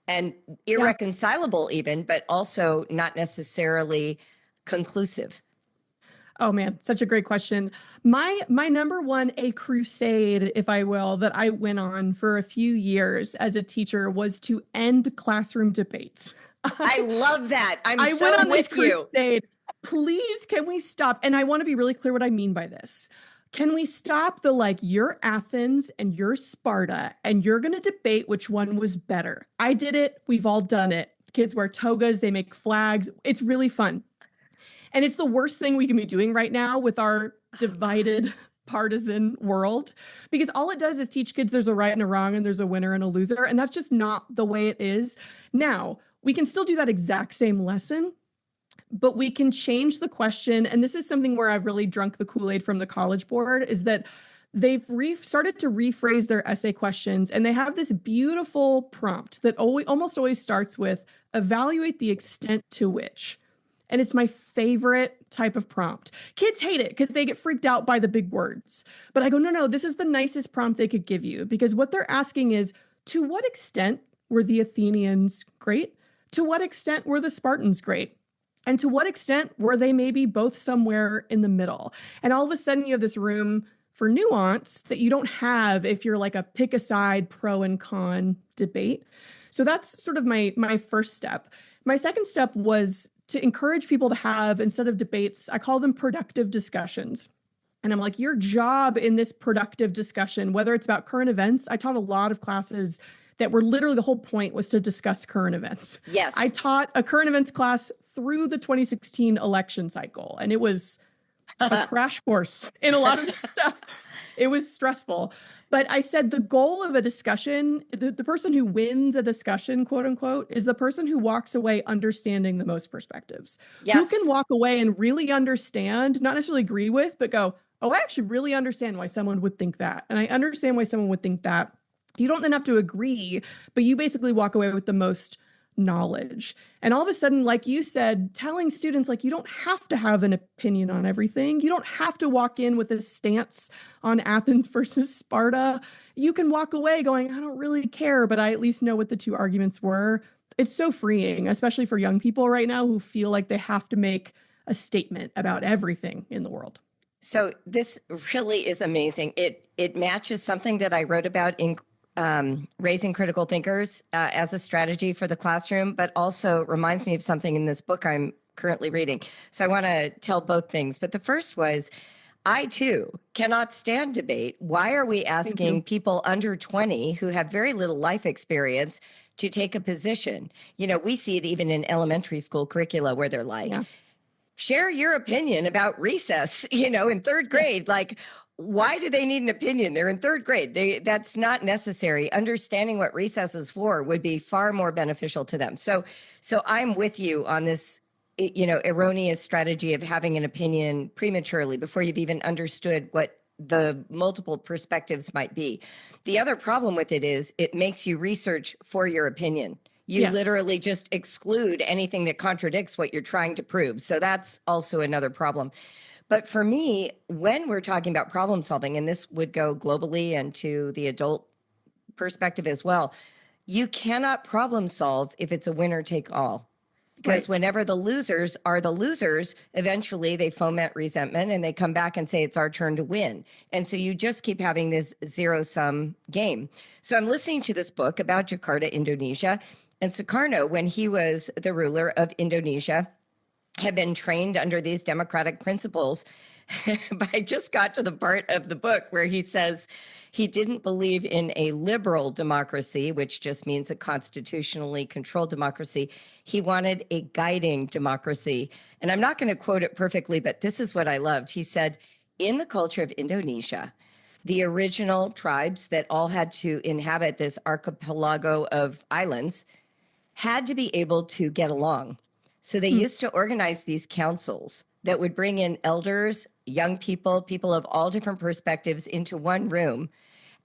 and irreconcilable even, but also not necessarily conclusive? Oh man, such a great question. My number one, a crusade, if I will, that I went on for a few years as a teacher was to end classroom debates. I love that. I went on this crusade. Please, can we stop? And I want to be really clear what I mean by this. Can we stop the you're Athens and you're Sparta and you're going to debate which one was better? I did it. We've all done it. Kids wear togas. They make flags. It's really fun. And it's the worst thing we can be doing right now with our divided partisan world, because all it does is teach kids there's a right and a wrong and there's a winner and a loser. And that's just not the way it is. Now, we can still do that exact same lesson, but we can change the question. And this is something where I've really drunk the Kool-Aid from the College Board, is that they've started to rephrase their essay questions. And they have this beautiful prompt that almost always starts with evaluate the extent to which. And it's my favorite type of prompt. Kids hate it because they get freaked out by the big words. But I go, no, this is the nicest prompt they could give you, because what they're asking is, to what extent were the Athenians great? To what extent were the Spartans great? And to what extent were they maybe both somewhere in the middle? And all of a sudden you have this room for nuance that you don't have if you're like a pick a side pro and con debate. So that's sort of my first step. My second step was to encourage people to have, instead of debates, I call them productive discussions. And I'm like, your job in this productive discussion, whether it's about current events, I taught a lot of classes that were literally, the whole point was to discuss current events. Yes. I taught a current events class through the 2016 election cycle, and it was a crash course in a lot of this stuff. It was stressful. But I said the goal of a discussion, the person who wins a discussion, quote unquote, is the person who walks away understanding the most perspectives. Yes. Who can walk away and really understand, not necessarily agree with, but go, oh, I actually really understand why someone would think that. And I understand why someone would think that. You don't then have to agree, but you basically walk away with the most knowledge. And all of a sudden, like you said, telling students, you don't have to have an opinion on everything. You don't have to walk in with a stance on Athens versus Sparta. You can walk away going, I don't really care, but I at least know what the two arguments were. It's so freeing, especially for young people right now who feel like they have to make a statement about everything in the world. So this really is amazing. It matches something that I wrote about in raising critical thinkers as a strategy for the classroom, but also reminds me of something in this book I'm currently reading. So I want to tell both things. But the first was, I too cannot stand debate. Why are we asking people under 20 who have very little life experience to take a position? We see it even in elementary school curricula where they're like, share your opinion about recess, in third grade. Yes. Why do they need an opinion? They're in third grade. That's not necessary. Understanding what recess is for would be far more beneficial to them. So I'm with you on this, erroneous strategy of having an opinion prematurely before you've even understood what the multiple perspectives might be. The other problem with it is it makes you research for your opinion. You literally just exclude anything that contradicts what you're trying to prove. So that's also another problem. But for me, when we're talking about problem solving, and this would go globally and to the adult perspective as well, you cannot problem solve if it's a winner take all. because whenever the losers are the losers, eventually they foment resentment and they come back and say, it's our turn to win. And so you just keep having this zero-sum game. So I'm listening to this book about Jakarta, Indonesia. And Sukarno, when he was the ruler of Indonesia, had been trained under these democratic principles. But I just got to the part of the book where he says he didn't believe in a liberal democracy, which just means a constitutionally controlled democracy. He wanted a guiding democracy. And I'm not going to quote it perfectly, but this is what I loved. He said, in the culture of Indonesia, the original tribes that all had to inhabit this archipelago of islands had to be able to get along. So they used to organize these councils that would bring in elders, young people, people of all different perspectives into one room.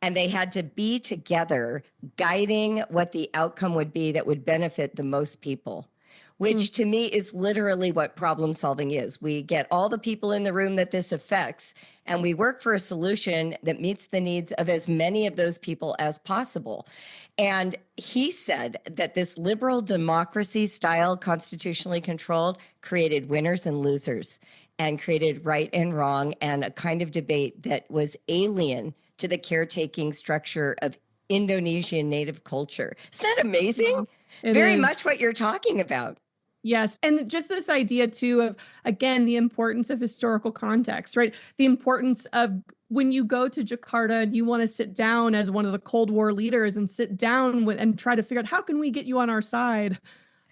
And they had to be together guiding what the outcome would be that would benefit the most people, which to me is literally what problem solving is. We get all the people in the room that this affects, and we work for a solution that meets the needs of as many of those people as possible. And he said that this liberal democracy style, constitutionally controlled, created winners and losers and created right and wrong and a kind of debate that was alien to the caretaking structure of Indonesian native culture. Isn't that amazing? Very much what you're talking about. Yes. And just this idea too of, again, the importance of historical context, right? The importance of when you go to Jakarta and you want to sit down as one of the Cold War leaders and sit down with and try to figure out how can we get you on our side,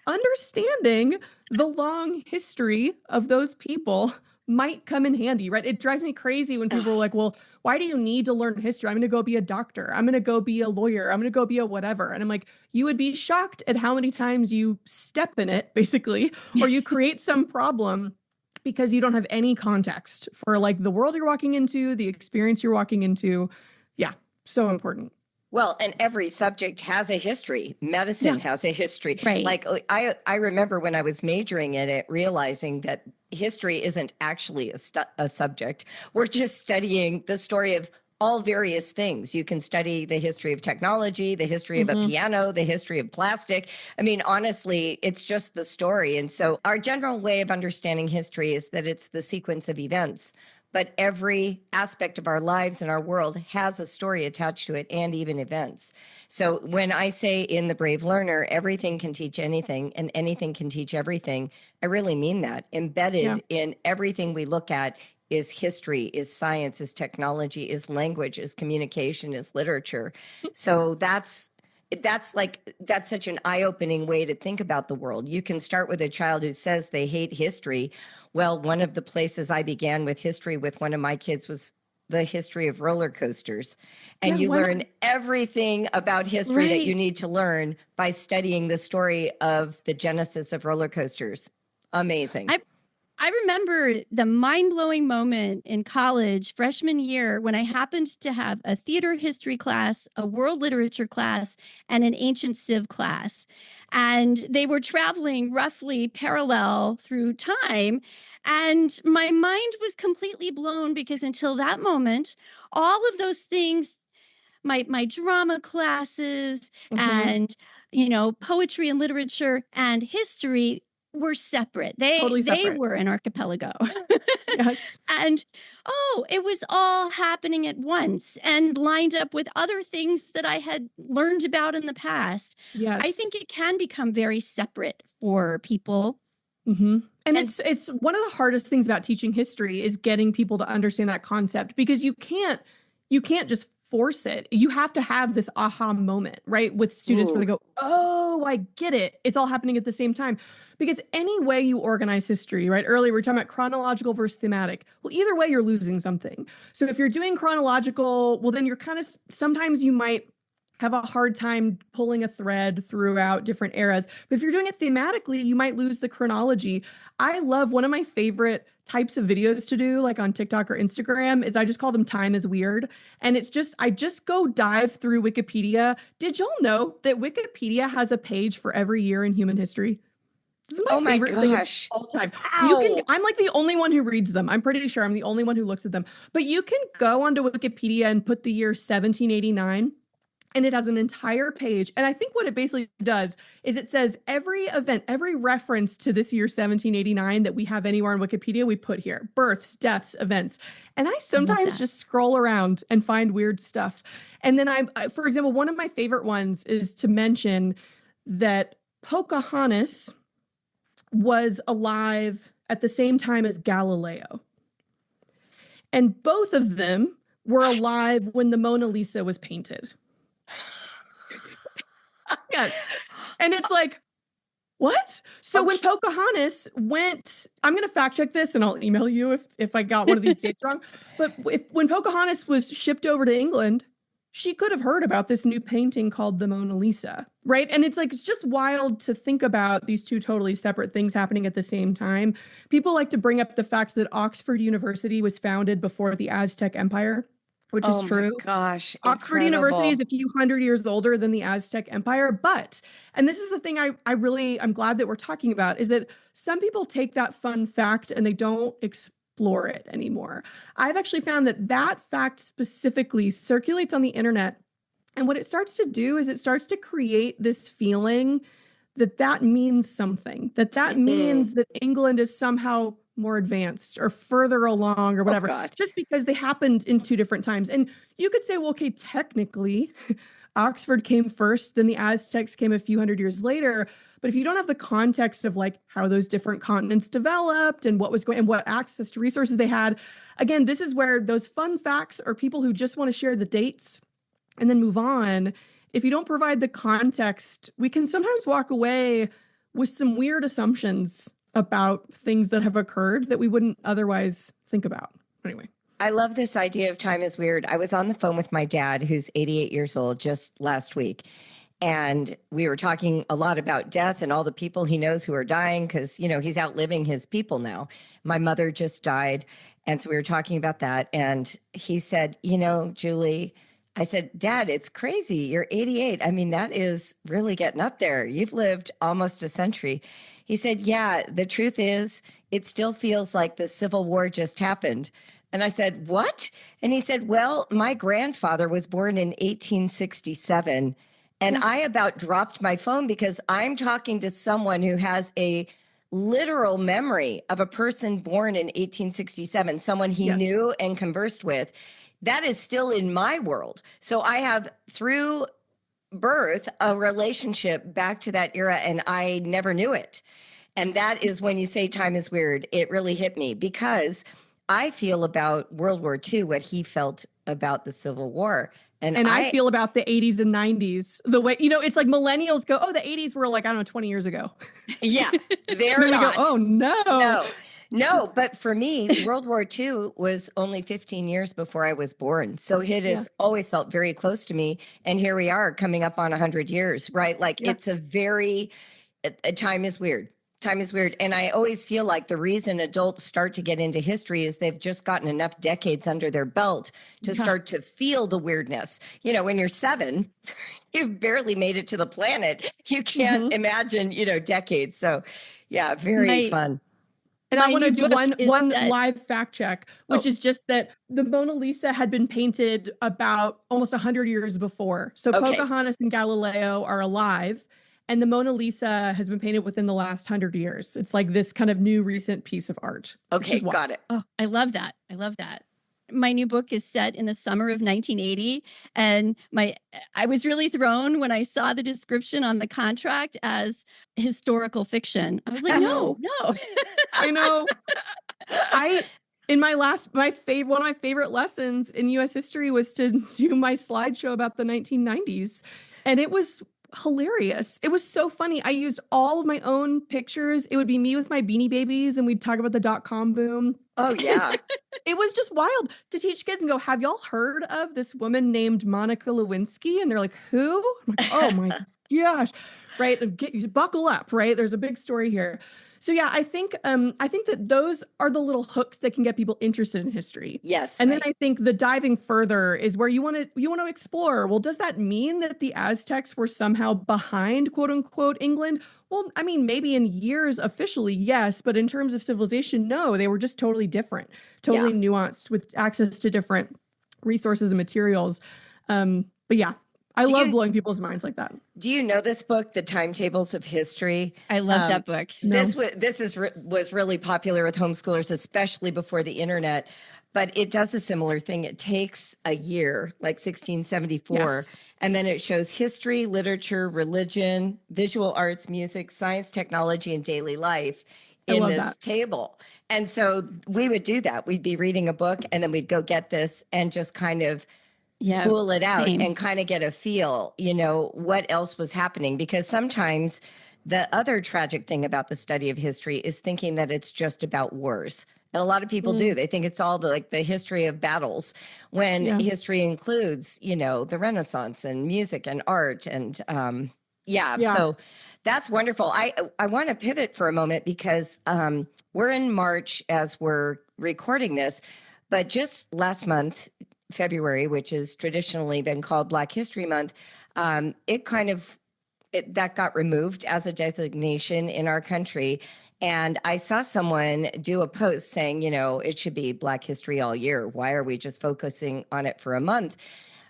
understanding the long history of those people might come in handy, right? It drives me crazy when people are like, well, why do you need to learn history? I'm going to go be a doctor. I'm going to go be a lawyer. I'm going to go be a whatever. And I'm like, you would be shocked at how many times you step in it, basically, or you create some problem because you don't have any context for like the world you're walking into, the experience you're walking into. Yeah, so important. Well, and every subject has a history. Medicine has a history. Right. Like I remember when I was majoring in it, realizing that history isn't actually a subject. We're just studying the story of all various things. You can study the history of technology, the history of a piano, the history of plastic. I mean, honestly, it's just the story. And so our general way of understanding history is that it's the sequence of events. But every aspect of our lives and our world has a story attached to it and even events. So when I say in The Brave Learner, everything can teach anything and anything can teach everything, I really mean that. Embedded in everything we look at is history, is science, is technology, is language, is communication, is literature. So that's such an eye-opening way to think about the world. You can start with a child who says they hate history. Well, one of the places I began with history with one of my kids was the history of roller coasters. And you learn everything about history that you need to learn by studying the story of the genesis of roller coasters. Amazing. I remember the mind-blowing moment in college, freshman year, when I happened to have a theater history class, a world literature class, and an ancient civ class. And they were traveling roughly parallel through time. And my mind was completely blown because until that moment, all of those things, my drama classes and, poetry and literature and history were separate. They were an archipelago. Yes. And it was all happening at once and lined up with other things that I had learned about in the past. Yes. I think it can become very separate for people. And it's one of the hardest things about teaching history is getting people to understand that concept, because you can't just force it. You have to have this aha moment, right? With students where they go, oh, I get it. It's all happening at the same time. Because any way you organize history, right? Earlier, we were talking about chronological versus thematic. Well, either way, you're losing something. So if you're doing chronological, well, then you're sometimes you might have a hard time pulling a thread throughout different eras. But if you're doing it thematically, you might lose the chronology. I love one of my favorite types of videos to do, like on TikTok or Instagram, is I just call them Time is Weird. And it's just, I just go dive through Wikipedia. Did y'all know that Wikipedia has a page for every year in human history? This is my favorite thing of all time. I'm like the only one who reads them. I'm pretty sure I'm the only one who looks at them. But you can go onto Wikipedia and put the year 1789. And it has an entire page. And I think what it basically does is it says every event, every reference to this year 1789 that we have anywhere on Wikipedia, we put here: births, deaths, events. And I sometimes just scroll around and find weird stuff. And then for example, one of my favorite ones is to mention that Pocahontas was alive at the same time as Galileo. And both of them were alive when the Mona Lisa was painted. Yes. And it's like, what? So when Pocahontas went, I'm going to fact check this and I'll email you if I got one of these dates wrong. But when Pocahontas was shipped over to England, she could have heard about this new painting called the Mona Lisa, right? And it's like, it's just wild to think about these two totally separate things happening at the same time. People like to bring up the fact that Oxford University was founded before the Aztec Empire, which is true. Oh my gosh. Oxford University is a few hundred years older than the Aztec Empire. But, and this is the thing I'm glad that we're talking about, is that some people take that fun fact and they don't explore it anymore. I've actually found that fact specifically circulates on the internet. And what it starts to do is it starts to create this feeling that means something, that means that England is somehow more advanced or further along or whatever, just because they happened in two different times. And you could say, well, okay, technically Oxford came first, then the Aztecs came a few hundred years later. But if you don't have the context of like how those different continents developed and what was going and what access to resources they had, again, this is where those fun facts or people who just want to share the dates and then move on. If you don't provide the context, we can sometimes walk away with some weird assumptions about things that have occurred that we wouldn't otherwise think about. Anyway. I love this idea of time is weird. I was on the phone with my dad, who's 88 years old, just last week. And we were talking a lot about death and all the people he knows who are dying because, you know, he's outliving his people now. My mother just died. And so we were talking about that. And he said, you know, Julie, I said, Dad, it's crazy. You're 88. I mean, that is really getting up there. You've lived almost a century. He said, yeah, the truth is, it still feels like the Civil War just happened. And I said, what? And he said, well, my grandfather was born in 1867. And I about dropped my phone because I'm talking to someone who has a literal memory of a person born in 1867, someone he knew and conversed with. That is still in my world. So I have, through birth, a relationship back to that era, and I never knew it. And that is when you say time is weird, it really hit me because I feel about World War II what he felt about the Civil War. And I feel about the 80s and 90s the way, you know, it's like millennials go, oh, the 80s were like, I don't know, 20 years ago. Yeah, they're not. Go, oh, no. No, but for me, World War II was only 15 years before I was born. So it has always felt very close to me. And here we are coming up on 100 years, right? Like it's a very, time is weird. Time is weird. And I always feel like the reason adults start to get into history is they've just gotten enough decades under their belt to start to feel the weirdness. You know, when you're 7, you've barely made it to the planet. You can't imagine, you know, decades. So yeah, very fun. And I want to do one live fact check, which is just that the Mona Lisa had been painted about almost 100 years before. So Pocahontas and Galileo are alive. And the Mona Lisa has been painted within the last 100 years. It's like this kind of new recent piece of art. Okay, got it. Oh, I love that. I love that. My new book is set in the summer of 1980. And I was really thrown when I saw the description on the contract as historical fiction. I was like, no. I know. One of my favorite lessons in US history was to do my slideshow about the 1990s. And it was hilarious. It was so funny. I used all of my own pictures. It would be me with my Beanie Babies and we'd talk about the .com boom. Oh, yeah. It was just wild to teach kids and go, have y'all heard of this woman named Monica Lewinsky? And they're like, who? I'm like, oh my gosh. Right. Buckle up. Right. There's a big story here. So yeah, I think that those are the little hooks that can get people interested in history. Yes. And then I think the diving further is where you want to explore. Well, does that mean that the Aztecs were somehow behind, quote unquote, England? Well, I mean, maybe in years officially, yes, but in terms of civilization, no, they were just totally different, totally nuanced with access to different resources and materials. But yeah, I love blowing people's minds like that. Do you know this book, The Timetables of History? I love that book. No. Was really popular with homeschoolers, especially before the internet. But it does a similar thing. It takes a year, like 1674, Yes. and then it shows history, literature, religion, visual arts, music, science, technology, and daily life in this table. And so we would do that. We'd be reading a book, and then we'd go get this and just kind of spool it out and kind of get a feel, what else was happening. Because sometimes the other tragic thing about the study of history is thinking that it's just about wars. And a lot of people do. They think it's all the history of battles, when history includes, the Renaissance and music and art. And so that's wonderful. I want to pivot for a moment because we're in March as we're recording this, but just last month, February, which has traditionally been called Black History Month, that got removed as a designation in our country. And I saw someone do a post saying, it should be Black History all year. Why are we just focusing on it for a month?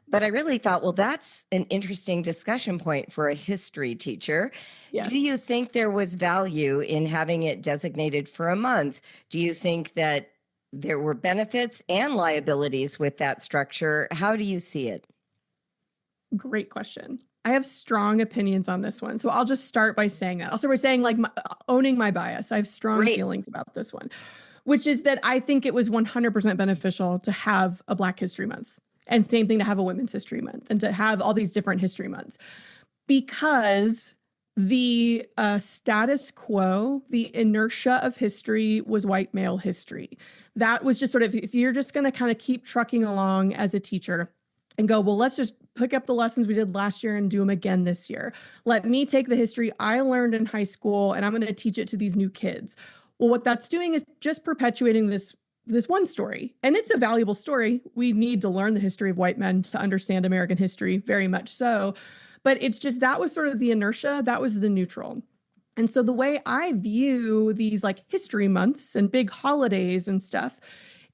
But I really thought, well, that's an interesting discussion point for a history teacher. Yes. Do you think there was value in having it designated for a month? Do you think that there were benefits and liabilities with that structure? How do you see it? Great question. I have strong opinions on this one. So I'll just start by saying that. I'll start by saying owning my bias. I have strong feelings about this one, which is that I think it was 100% beneficial to have a Black History Month, and same thing to have a Women's History Month, and to have all these different history months, because the status quo, the inertia of history was white male history. That was just sort of, if you're just going to kind of keep trucking along as a teacher and go, well, let's just pick up the lessons we did last year and do them again this year. Let me take the history I learned in high school and I'm going to teach it to these new kids. Well, what that's doing is just perpetuating this one story. And it's a valuable story. We need to learn the history of white men to understand American history, very much so. But it's just, that was sort of the inertia, that was the neutral. And so the way I view these history months and big holidays and stuff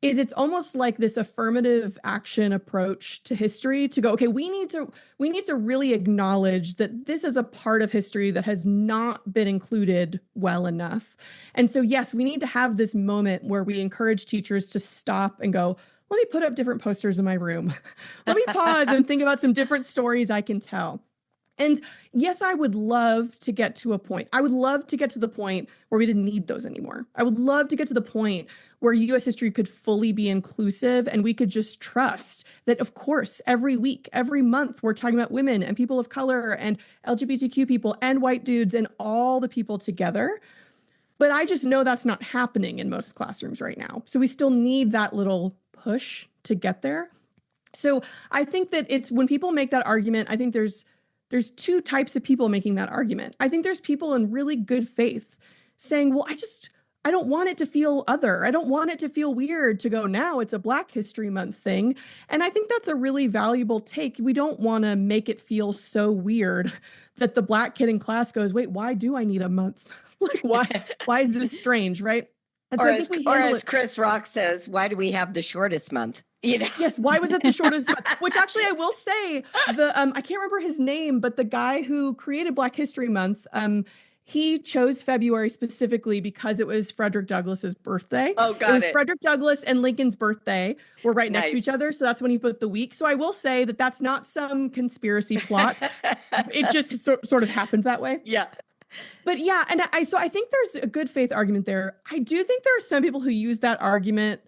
is it's almost like this affirmative action approach to history, to go, okay, we need to really acknowledge that this is a part of history that has not been included well enough. And so, yes, we need to have this moment where we encourage teachers to stop and go, let me put up different posters in my room. Let me pause and think about some different stories I can tell. And yes, I would love to get to a point. I would love to get to the point where we didn't need those anymore. I would love to get to the point where U.S. history could fully be inclusive, and we could just trust that, of course, every week, every month, we're talking about women and people of color and LGBTQ people and white dudes and all the people together. But I just know that's not happening in most classrooms right now. So we still need that little push to get there. So I think that it's, when people make that argument, I think there's two types of people making that argument. I think there's people in really good faith saying, well, I don't want it to feel other. I don't want it to feel weird to go, now it's a Black History Month thing. And I think that's a really valuable take. We don't want to make it feel so weird that the Black kid in class goes, wait, why do I need a month? Why is this strange, right? And or as Chris Rock says, why do we have the shortest month? Yes. Why was it the shortest month? Which actually, I will say, I can't remember his name, but the guy who created Black History Month, he chose February specifically because it was Frederick Douglass's birthday. Oh, got it. It was Frederick Douglass and Lincoln's birthday were right next to each other. So that's when he put the week. So I will say that that's not some conspiracy plot. It just sort of happened that way. Yeah. But yeah, and I think there's a good faith argument there. I do think there are some people who use that argument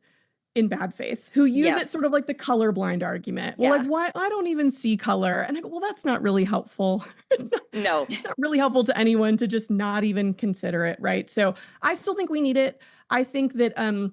in bad faith, who use it sort of like the colorblind argument. Well, why? I don't even see color. And I go, well, that's not really helpful. It's not really helpful to anyone to just not even consider it, right? So I still think we need it. I think that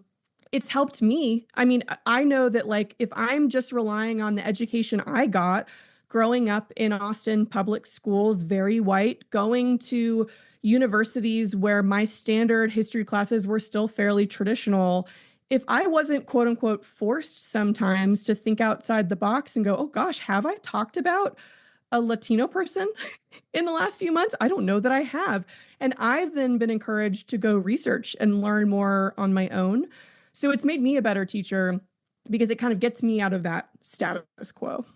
it's helped me. I mean, I know that if I'm just relying on the education I got growing up in Austin public schools, very white, going to universities where my standard history classes were still fairly traditional, if I wasn't, quote unquote, forced sometimes to think outside the box and go, oh gosh, have I talked about a Latino person in the last few months? I don't know that I have. And I've then been encouraged to go research and learn more on my own. So it's made me a better teacher because it kind of gets me out of that status quo.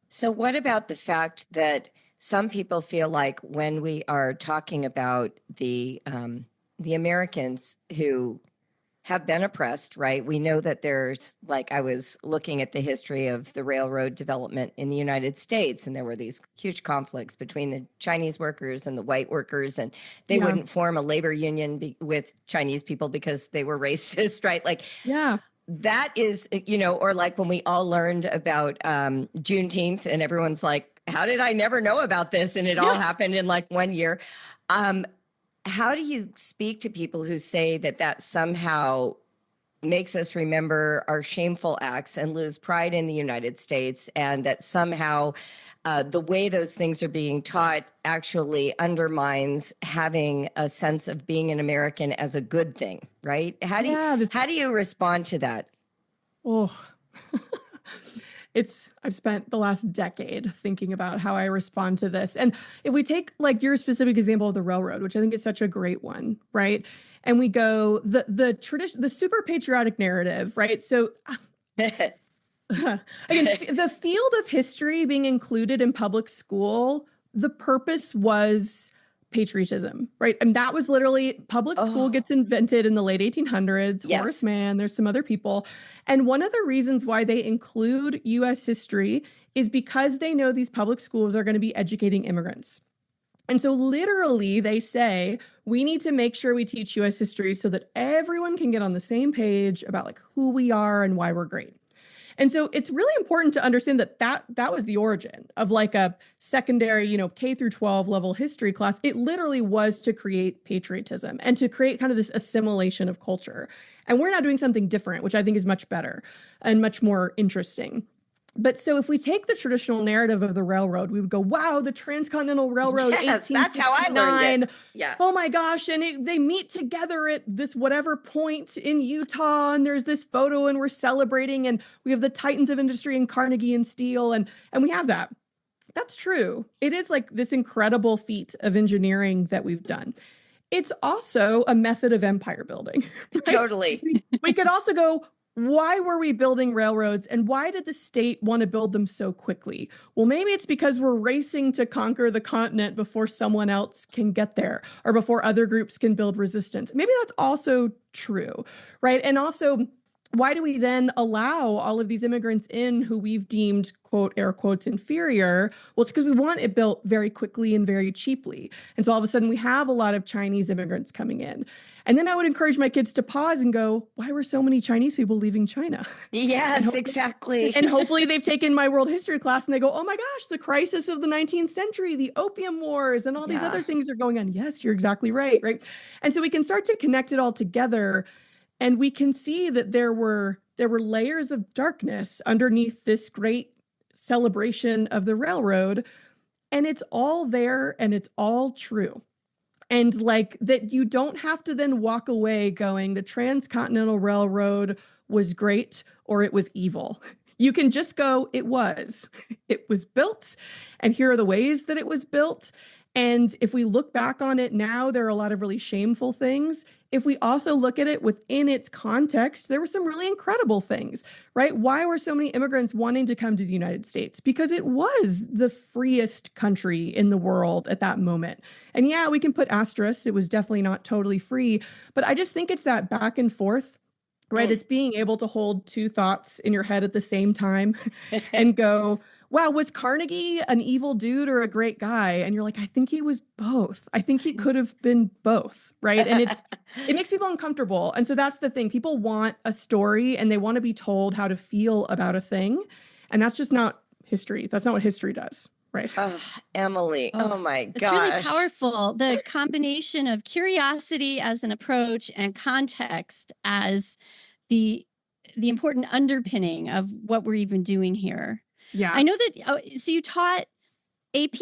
So what about the fact that some people feel like when we are talking about the Americans who have been oppressed, right? We know that there's, like, I was looking at the history of the railroad development in the United States, and there were these huge conflicts between the Chinese workers and the white workers, and they Yeah. wouldn't form a labor union with Chinese people because they were racist, right? Like, Yeah. that is, or like when we all learned about Juneteenth, and everyone's like, how did I never know about this? And it all Yes. happened in like 1 year. How do you speak to people who say that that somehow makes us remember our shameful acts and lose pride in the United States, and that somehow the way those things are being taught actually undermines having a sense of being an American as a good thing, right? How do you respond to that? Oh, I've spent the last decade thinking about how I respond to this. And if we take like your specific example of the railroad, which I think is such a great one, right? And we go the tradition, the super patriotic narrative, right? So again, the field of history being included in public school, the purpose was patriotism, right? And that was literally public school gets invented in the late 1800s. Yes. Horace Mann, there's some other people. And one of the reasons why they include US history is because they know these public schools are going to be educating immigrants. And so literally they say, we need to make sure we teach US history so that everyone can get on the same page about like who we are and why we're great. And so it's really important to understand that was the origin of like a secondary, K through 12 level history class. It literally was to create patriotism and to create kind of this assimilation of culture. And we're now doing something different, which I think is much better and much more interesting. But so if we take the traditional narrative of the railroad, we would go, wow, the Transcontinental Railroad, Yes, 1869. that's how I learned it. Yeah. Oh my gosh. And they meet together at this whatever point in Utah. And there's this photo and we're celebrating. And we have the titans of industry and Carnegie and Steel. And we have that. That's true. It is like this incredible feat of engineering that we've done. It's also a method of empire building. Right? Totally. We could also go, why were we building railroads and why did the state want to build them so quickly? Well, maybe it's because we're racing to conquer the continent before someone else can get there or before other groups can build resistance. Maybe that's also true, right? And also, why do we then allow all of these immigrants in who we've deemed, quote, air quotes, inferior? Well, it's because we want it built very quickly and very cheaply. And so all of a sudden we have a lot of Chinese immigrants coming in. And then I would encourage my kids to pause and go, why were so many Chinese people leaving China? Yes, exactly. And hopefully they've taken my world history class and they go, oh my gosh, the crisis of the 19th century, the Opium Wars, and all these other things are going on. Yes, you're exactly right. Right. And so we can start to connect it all together. And we can see that there were layers of darkness underneath this great celebration of the railroad. And it's all there and it's all true. And like that, you don't have to then walk away going, the Transcontinental Railroad was great or it was evil. You can just go, it was built. And here are the ways that it was built. And if we look back on it now, there are a lot of really shameful things. If we also look at it within its context, there were some really incredible things, right? Why were so many immigrants wanting to come to the United States? Because it was the freest country in the world at that moment. And yeah, we can put asterisks. It was definitely not totally free, but I just think it's that back and forth, right? It's being able to hold two thoughts in your head at the same time and go, wow, was Carnegie an evil dude or a great guy? And you're like, I think he was both. I think he could have been both, right? And it makes people uncomfortable. And so that's the thing. People want a story and they want to be told how to feel about a thing. And that's just not history. That's not what history does, right? Oh, Emily, oh my gosh. It's really powerful. The combination of curiosity as an approach and context as the important underpinning of what we're even doing here. Yeah. I know that. So you taught AP,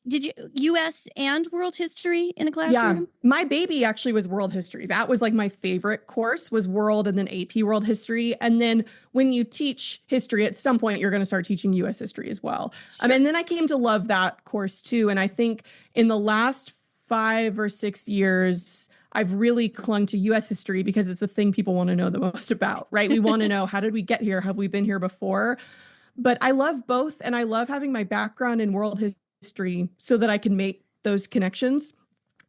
did you US and world history in the classroom? Yeah. My baby actually was world history. That was like my favorite course was world and then AP world history. And then when you teach history, at some point, you're going to start teaching US history as well. Sure. And then I came to love that course too. And I think in the last 5 or 6 years, I've really clung to US history because it's the thing people want to know the most about, right? We want to know, how did we get here? Have we been here before? But I love both. And I love having my background in world history so that I can make those connections.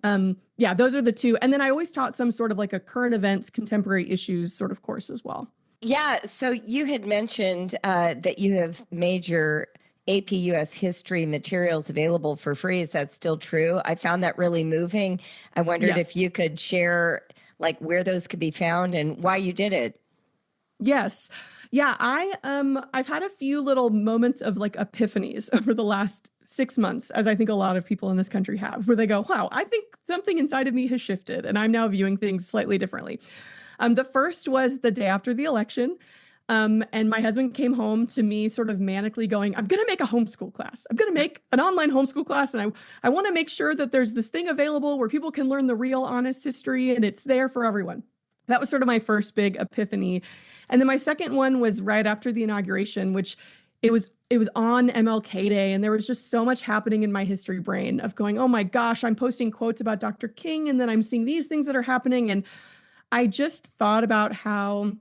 Yeah, those are the two. And then I always taught some sort of like a current events, contemporary issues sort of course as well. Yeah. So you had mentioned that you have made your AP US history materials available for free. Is that still true? I found that really moving. I wondered if Yes. you could share like where those could be found and why you did it. Yes. Yeah, I've had a few little moments of like epiphanies over the last 6 months, as I think a lot of people in this country have, where they go, wow, I think something inside of me has shifted and I'm now viewing things slightly differently. The first was the day after the election. And my husband came home to me sort of manically going, I'm going to make a homeschool class. I'm going to make an online homeschool class. And I want to make sure that there's this thing available where people can learn the real, honest history and it's there for everyone. That was sort of my first big epiphany. And then my second one was right after the inauguration, which it was on MLK Day. And there was just so much happening in my history brain of going, oh my gosh, I'm posting quotes about Dr. King. And then I'm seeing these things that are happening. And I just thought about how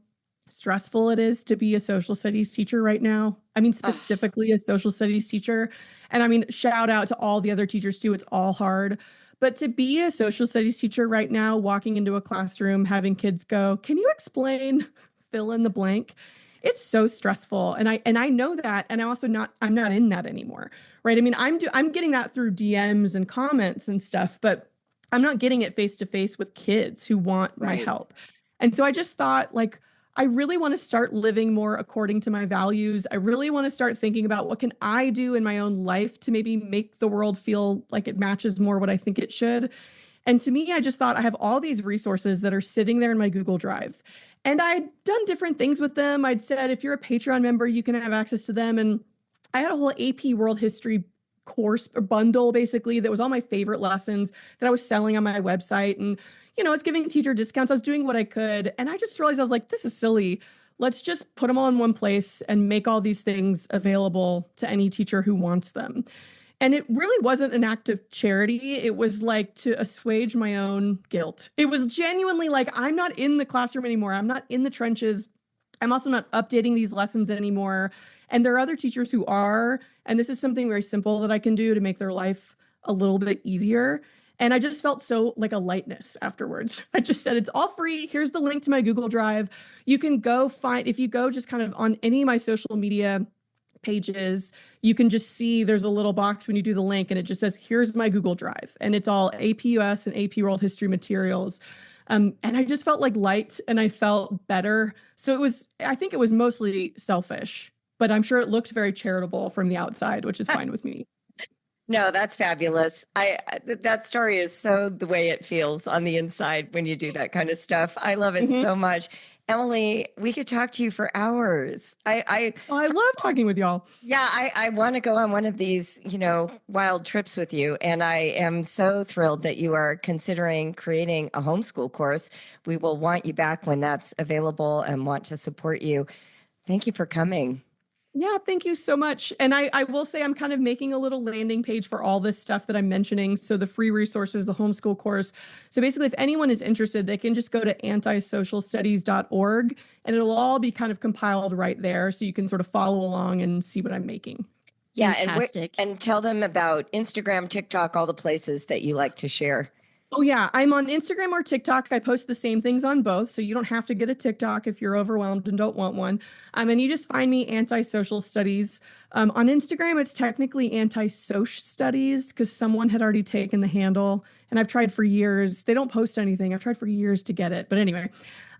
stressful it is to be a social studies teacher right now. I mean, specifically a social studies teacher. And I mean, shout out to all the other teachers too. It's all hard. But to be a social studies teacher right now, walking into a classroom, having kids go, can you explain, fill in the blank? It's so stressful. And I know that. And I'm not in that anymore. Right. I mean, I'm getting that through DMs and comments and stuff, but I'm not getting it face to face with kids who want my help. And so I just thought, like, I really want to start living more according to my values. I really want to start thinking about what can I do in my own life to maybe make the world feel like it matches more what I think it should. And to me, I just thought I have all these resources that are sitting there in my Google Drive. And I'd done different things with them. I'd said, if you're a Patreon member, you can have access to them. And I had a whole AP World History course or bundle, basically, that was all my favorite lessons that I was selling on my website. And I was giving teacher discounts. I was doing what I could. And I just realized I was like, this is silly. Let's just put them all in one place and make all these things available to any teacher who wants them. And it really wasn't an act of charity. It was like to assuage my own guilt. It was genuinely like, I'm not in the classroom anymore. I'm not in the trenches. I'm also not updating these lessons anymore. And there are other teachers who are. And this is something very simple that I can do to make their life a little bit easier. And I just felt so like a lightness afterwards. I just said, it's all free. Here's the link to my Google Drive. You can go find, if you go just kind of on any of my social media pages, you can just see there's a little box when you do the link and it just says, here's my Google Drive. And it's all AP US and AP World History materials. And I just felt like light and I felt better. So I think it was mostly selfish, but I'm sure it looked very charitable from the outside, which is fine with me. No, that's fabulous. That story is so the way it feels on the inside when you do that kind of stuff. I love it so much. Emily, we could talk to you for hours. I love talking with y'all. Yeah, I want to go on one of these, wild trips with you. And I am so thrilled that you are considering creating a homeschool course. We will want you back when that's available and want to support you. Thank you for coming. Yeah, thank you so much. And I will say I'm kind of making a little landing page for all this stuff that I'm mentioning. So the free resources, the homeschool course. So basically, if anyone is interested, they can just go to antisocialstudies.org and it'll all be kind of compiled right there. So you can sort of follow along and see what I'm making. Yeah, fantastic. And tell them about Instagram, TikTok, all the places that you like to share. Oh, yeah. I'm on Instagram or TikTok. I post the same things on both. So you don't have to get a TikTok if you're overwhelmed and don't want one. And you just find me Antisocial Studies. On Instagram, it's technically Anti-Soc Studies because someone had already taken the handle. And I've tried for years. They don't post anything. I've tried for years to get it. But anyway.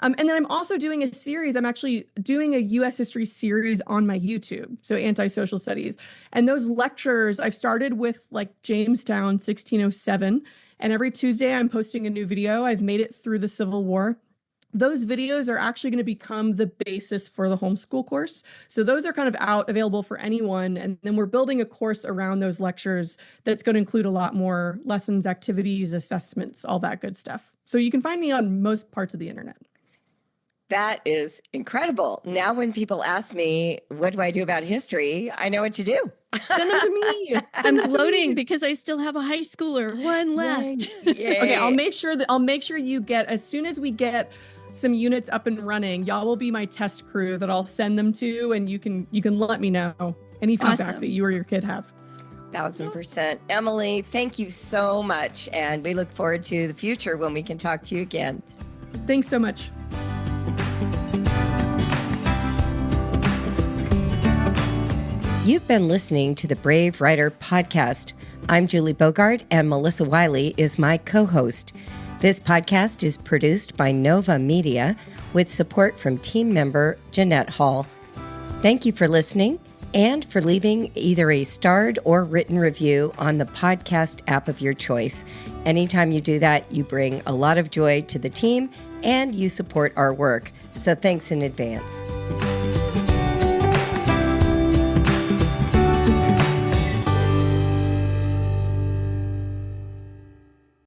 And then I'm also doing a series. I'm actually doing a U.S. history series on my YouTube. So Antisocial Studies. And those lectures, I've started with like Jamestown, 1607. And every Tuesday, I'm posting a new video. I've made it through the Civil War. Those videos are actually going to become the basis for the homeschool course. So those are kind of available for anyone. And then we're building a course around those lectures that's going to include a lot more lessons, activities, assessments, all that good stuff. So you can find me on most parts of the internet. That is incredible. Now, when people ask me, what do I do about history? I know what to do. Send them to me. I'm gloating because I still have a high schooler, one left. Okay, I'll make sure you get, as soon as we get some units up and running, y'all will be my test crew that I'll send them to, and you can let me know any feedback that you or your kid have. 1000%. Emily, thank you so much. And we look forward to the future when we can talk to you again. Thanks so much. You've been listening to the Brave Writer Podcast. I'm Julie Bogart, and Melissa Wiley is my co-host. This podcast is produced by Nova Media with support from team member Jeanette Hall. Thank you for listening and for leaving either a starred or written review on the podcast app of your choice. Anytime you do that, you bring a lot of joy to the team and you support our work. So thanks in advance.